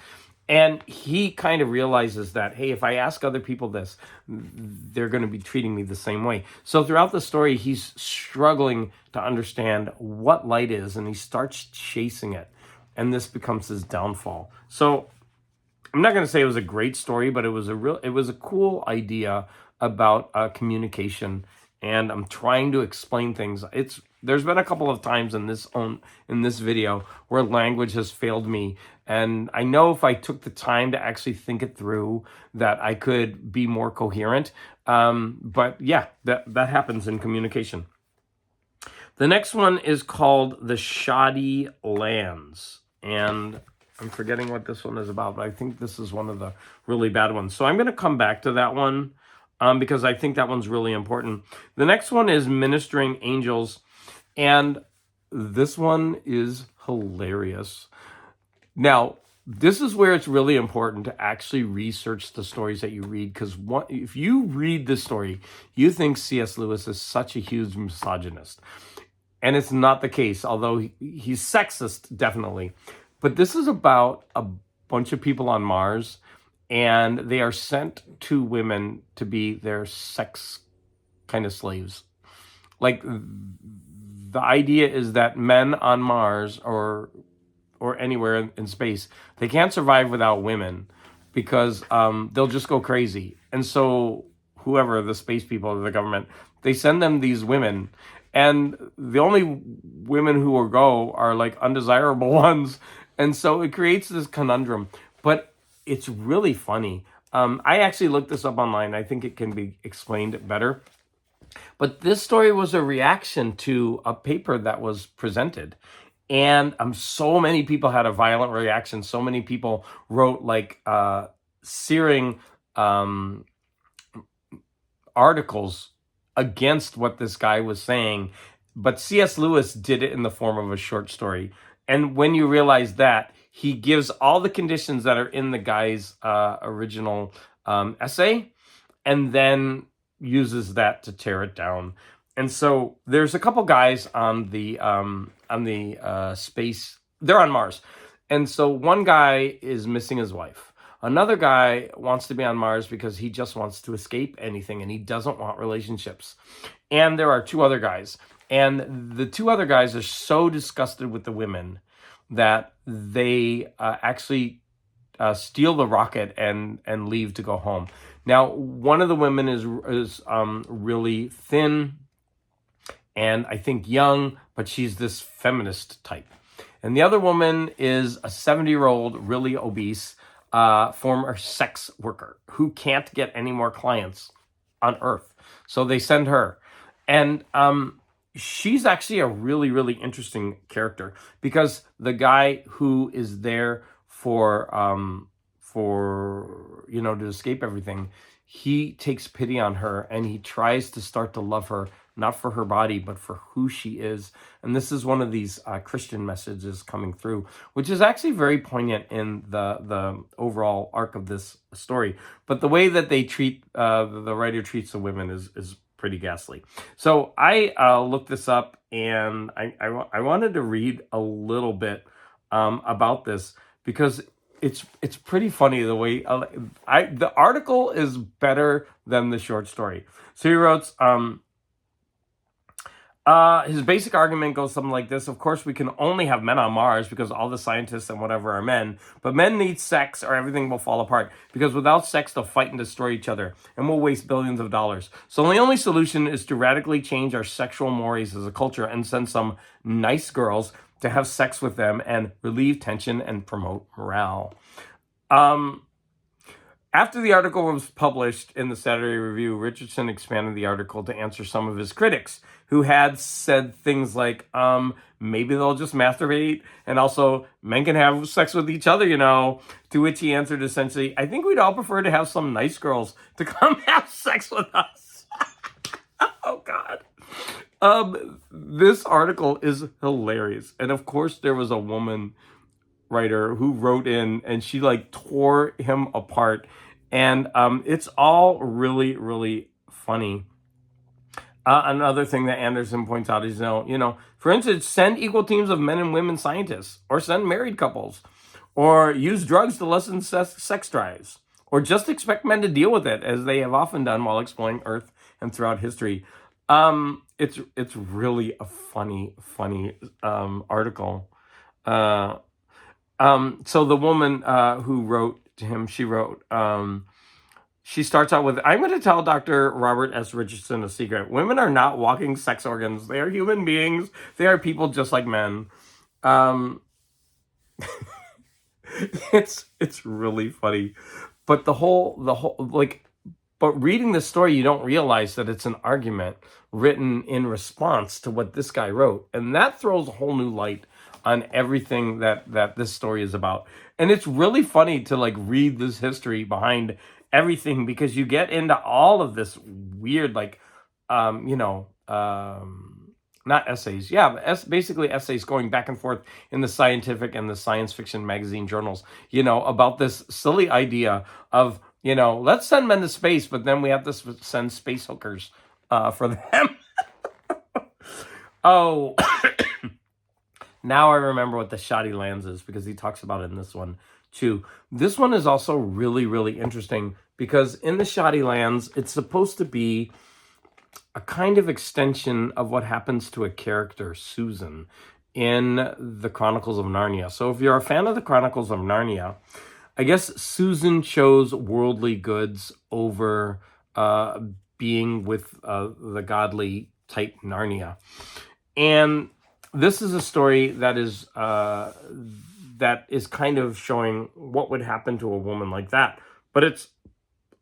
A: And he kind of realizes that, hey, if I ask other people this, they're going to be treating me the same way. So throughout the story, he's struggling to understand what light is, and he starts chasing it. And this becomes his downfall. So I'm not going to say it was a great story, but it was a cool idea about communication. And I'm trying to explain things. There's been a couple of times in this video where language has failed me, and I know if I took the time to actually think it through, that I could be more coherent. But yeah, that happens in communication. The next one is called The Shoddy Lands, and I'm forgetting what this one is about, but I think this is one of the really bad ones. So I'm going to come back to that one because I think that one's really important. The next one is Ministering Angels, and this one is hilarious. Now, this is where it's really important to actually research the stories that you read, because if you read this story, you think C.S. Lewis is such a huge misogynist. And it's not the case, although he's sexist, definitely. But this is about a bunch of people on Mars, and they are sent to women to be their sex kind of slaves. Like, the idea is that men on Mars or anywhere in space, they can't survive without women because they'll just go crazy. And so whoever, the space people or the government, they send them these women. And the only women who will go are like undesirable ones. And so it creates this conundrum. But it's really funny. I actually looked this up online. I think it can be explained better. But this story was a reaction to a paper that was presented. And so many people had a violent reaction. So many people wrote like searing articles against what this guy was saying. But C.S. Lewis did it in the form of a short story. And when you realize that, he gives all the conditions that are in the guy's original essay, and then uses that to tear it down. And so there's a couple guys on the space. They're on Mars. And so one guy is missing his wife. Another guy wants to be on Mars because he just wants to escape anything and he doesn't want relationships. And there are two other guys. And the two other guys are so disgusted with the women that they actually steal the rocket and leave to go home. Now, one of the women is really thin and I think young, but she's this feminist type. And the other woman is a 70-year-old, really obese, former sex worker who can't get any more clients on Earth. So they send her. And she's actually a really, really interesting character because the guy who is there for to escape everything, he takes pity on her and he tries to start to love her, not for her body, but for who she is. And this is one of these Christian messages coming through, which is actually very poignant in the overall arc of this story. But the way that they treat, the writer treats the women is pretty ghastly. So I looked this up, and I wanted to read a little bit about this, because it's pretty funny the way the article is better than the short story. So he wrote, his basic argument goes something like this: of course, we can only have men on Mars because all the scientists and whatever are men, but men need sex or everything will fall apart, because without sex, they'll fight and destroy each other, and we'll waste billions of dollars. So the only solution is to radically change our sexual mores as a culture and send some nice girls to have sex with them and relieve tension and promote morale. After the article was published in the Saturday Review, Richardson expanded the article to answer some of his critics, who had said things like, maybe they'll just masturbate, and also men can have sex with each other, to which he answered essentially, I think we'd all prefer to have some nice girls to come have sex with us. Oh, God. This article is hilarious. And of course, there was a woman writer who wrote in, and she tore him apart. And it's all really, really funny. Another thing that Anderson points out is, for instance, send equal teams of men and women scientists, or send married couples, or use drugs to lessen sex drives, or just expect men to deal with it, as they have often done while exploring Earth and throughout history. It's really a funny article. So the woman who wrote to him, she wrote, she starts out with, I'm going to tell Dr. Robert S. Richardson a secret. Women are not walking sex organs. They are human beings. They are people just like men. It's really funny. But but reading the story, you don't realize that it's an argument written in response to what this guy wrote. And that throws a whole new light on everything that this story is about. And it's really funny to read this history behind everything, because you get into all of this weird, not essays. Yeah, but basically essays going back and forth in the scientific and the science fiction magazine journals, about this silly idea of, let's send men to space, but then we have to send space hookers for them. Oh, now I remember what the shoddy lands is, because he talks about it in this one too. This one is also really, really interesting, because in the shoddy lands, it's supposed to be a kind of extension of what happens to a character, Susan, in the Chronicles of Narnia. So if you're a fan of the Chronicles of Narnia, I guess Susan chose worldly goods over being with the godly type Narnia. And this is a story that is kind of showing what would happen to a woman like that. But it's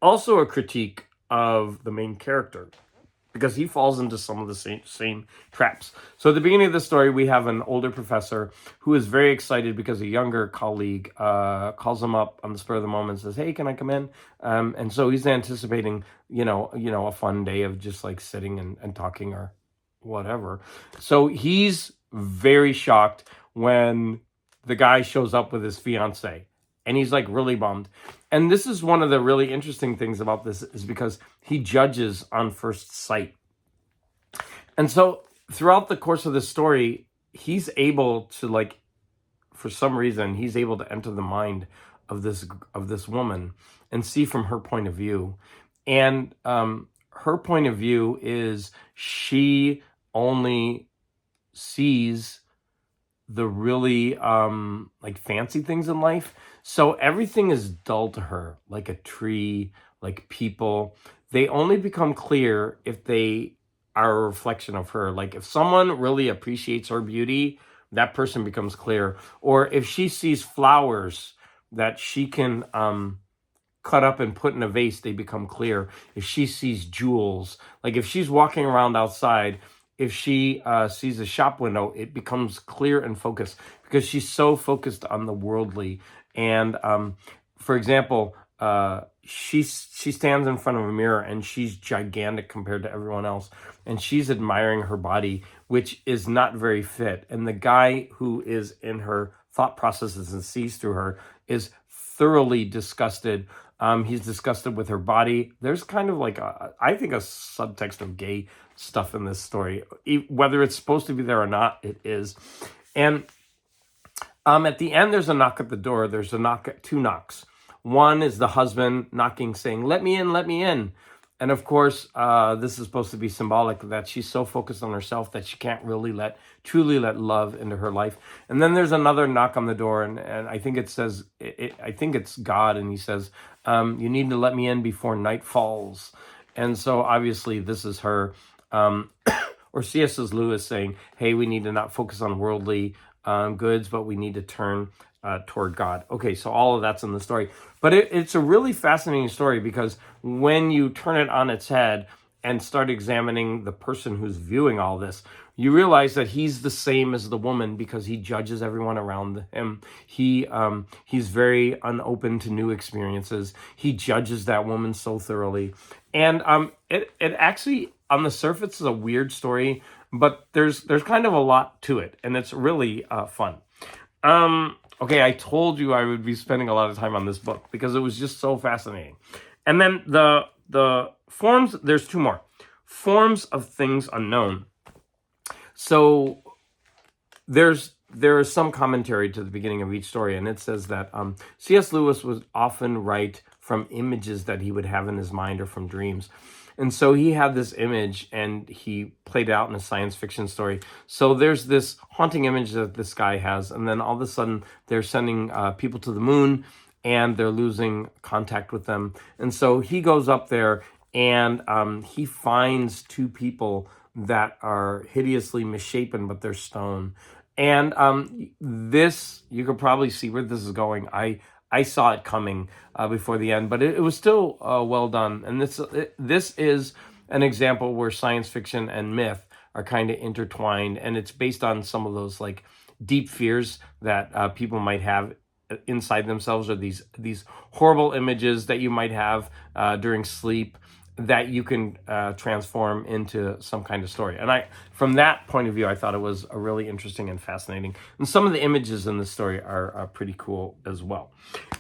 A: also a critique of the main character, because he falls into some of the same traps. So at the beginning of the story, we have an older professor who is very excited because a younger colleague calls him up on the spur of the moment and says, hey, can I come in? And so he's anticipating, a fun day of just sitting and talking or whatever. So he's very shocked when the guy shows up with his fiance, and he's really bummed. And this is one of the really interesting things about this, is because he judges on first sight. And so throughout the course of the story, he's able to for some reason, he's able to enter the mind of this woman and see from her point of view. And her point of view is she only sees the really fancy things in life. So everything is dull to her, like a tree, like people. They only become clear if they are a reflection of her. Like if someone really appreciates her beauty, that person becomes clear. Or if she sees flowers that she can cut up and put in a vase, they become clear. If she sees jewels, like if she's walking around outside, if she sees a shop window, it becomes clear and focused, because she's so focused on the worldly. And for example, she stands in front of a mirror and she's gigantic compared to everyone else, and she's admiring her body, which is not very fit. And the guy who is in her thought processes and sees through her is thoroughly disgusted. He's disgusted with her body. There's kind of like I think a subtext of gay stuff in this story. Whether it's supposed to be there or not, it is. And at the end, there's a knock at the door. There's two knocks. One is the husband knocking, saying, "Let me in, let me in." And of course, this is supposed to be symbolic that she's so focused on herself that she can't really truly let love into her life. And then there's another knock on the door, and I think it says, I think it's God, and he says, "You need to let me in before night falls." And so obviously this is her, or C.S. Lewis saying, hey, we need to not focus on worldly goods, but we need to turn toward God. Okay, so all of that's in the story. But it's a really fascinating story, because when you turn it on its head and start examining the person who's viewing all this, you realize that he's the same as the woman, because he judges everyone around him. He's very unopen to new experiences. He judges that woman so thoroughly. And it actually, on the surface, is a weird story, but there's kind of a lot to it, and it's really fun. Okay, I told you I would be spending a lot of time on this book because it was just so fascinating. And then the forms, there's two more. Forms of things unknown. So there is some commentary to the beginning of each story, and it says that C.S. Lewis would often write from images that he would have in his mind or from dreams. And so he had this image and he played it out in a science fiction story. So there's this haunting image that this guy has, and then all of a sudden they're sending people to the moon and they're losing contact with them. And so he goes up there and he finds two people that are hideously misshapen, but they're stone. And this, you could probably see where this is going. I saw it coming before the end, but it was still well done. And this is an example where science fiction and myth are kind of intertwined, and it's based on some of those like deep fears that people might have inside themselves, or these horrible images that you might have during sleep that you can transform into some kind of story. And from that point of view, I thought it was a really interesting and fascinating. And some of the images in this story are pretty cool as well.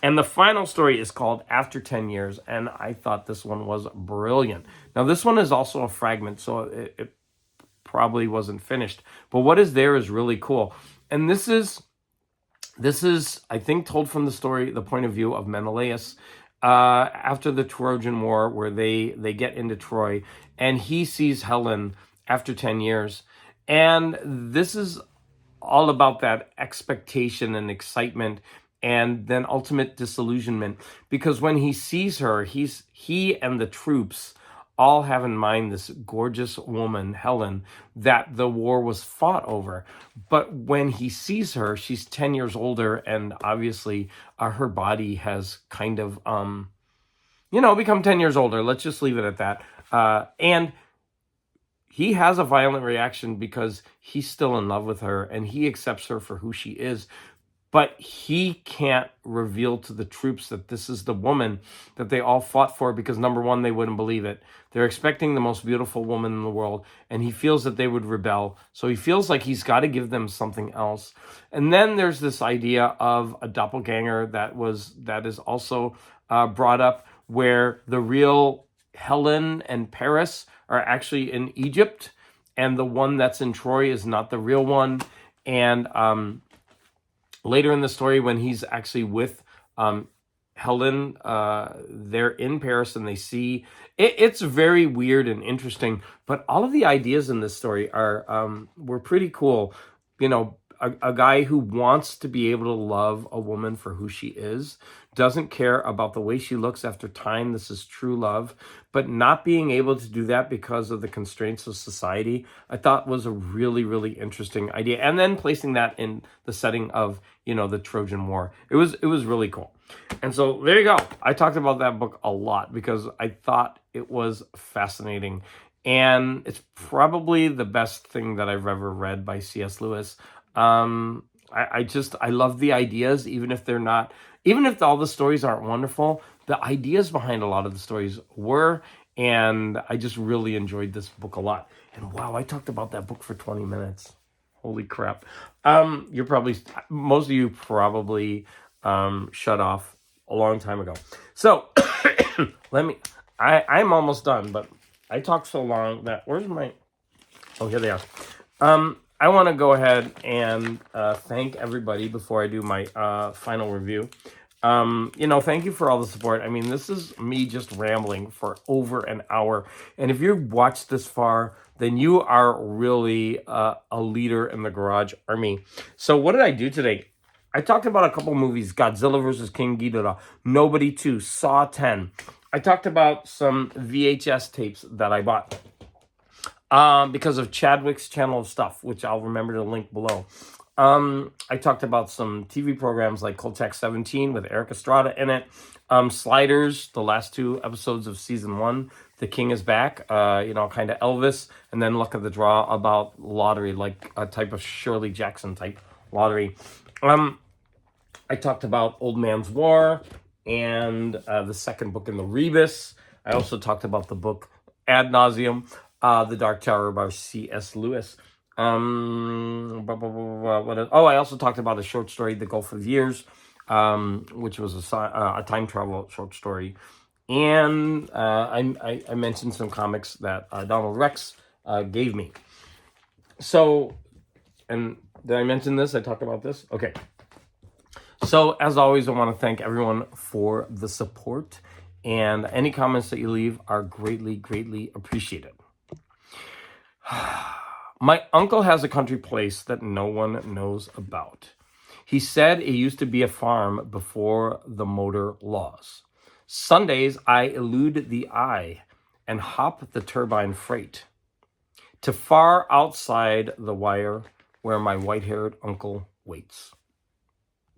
A: And the final story is called After 10 Years, and I thought this one was brilliant. Now, this one is also a fragment, so it probably wasn't finished. But what is there is really cool. And this is, I think, told from the point of view of Menelaus, after the Trojan War, where they get into Troy, and he sees Helen after 10 years. And this is all about that expectation and excitement, and then ultimate disillusionment, because when he sees her, he and the troops all have in mind this gorgeous woman, Helen, that the war was fought over. But when he sees her, she's 10 years older, and obviously her body has kind of, become 10 years older. Let's just leave it at that. And he has a violent reaction because he's still in love with her, and he accepts her for who she is. But he can't reveal to the troops that this is the woman that they all fought for, because number one, they wouldn't believe it. They're expecting the most beautiful woman in the world, and he feels that they would rebel. So he feels like he's got to give them something else. And then there's this idea of a doppelganger that is also brought up, where the real Helen and Paris are actually in Egypt, and the one that's in Troy is not the real one. And later in the story, when he's actually with Helen, they're in Paris and they see it's very weird and interesting. But all of the ideas in this story were pretty cool. A guy who wants to be able to love a woman for who she is, doesn't care about the way she looks after time. This is true love, but not being able to do that because of the constraints of society, I thought was a really, really interesting idea. And then placing that in the setting of, the Trojan War. It was really cool. And so there you go. I talked about that book a lot because I thought it was fascinating. And it's probably the best thing that I've ever read by C.S. Lewis. I love the ideas, even if they're not even if all the stories aren't wonderful, the ideas behind a lot of the stories were, and I just really enjoyed this book a lot. And wow, I talked about that book for 20 minutes. Holy crap. Most of you probably shut off a long time ago. So I'm almost done, but I talked so long that, oh, here they are. I want to go ahead and thank everybody before I do my final review. Thank you for all the support. I mean, this is me just rambling for over an hour. And if you've watched this far, then you are really a leader in the garage army. So what did I do today? I talked about a couple movies: Godzilla vs. King Ghidorah, Nobody 2, Saw 10. I talked about some VHS tapes that I bought because of Chadwick's channel of stuff, which I'll remember to link below. I talked about some TV programs like Coltech 17 with Eric Estrada in it. Sliders, the last 2 episodes of season 1. The King is Back, kind of Elvis. And then Luck of the Draw about lottery, like a type of Shirley Jackson type lottery. I talked about Old Man's War and the second book in the Rebus. I also talked about the book ad nauseum, The Dark Tower by C.S. Lewis. I also talked about a short story, The Gulf of Years, which was a time travel short story. And I mentioned some comics that Donald Rex gave me. So, and did I mention this? I talked about this? Okay. So, as always, I want to thank everyone for the support. And any comments that you leave are greatly, greatly appreciated. My uncle has a country place that no one knows about. He said it used to be a farm before the motor laws. Sundays, I elude the eye and hop the turbine freight to far outside the wire where my white-haired uncle waits.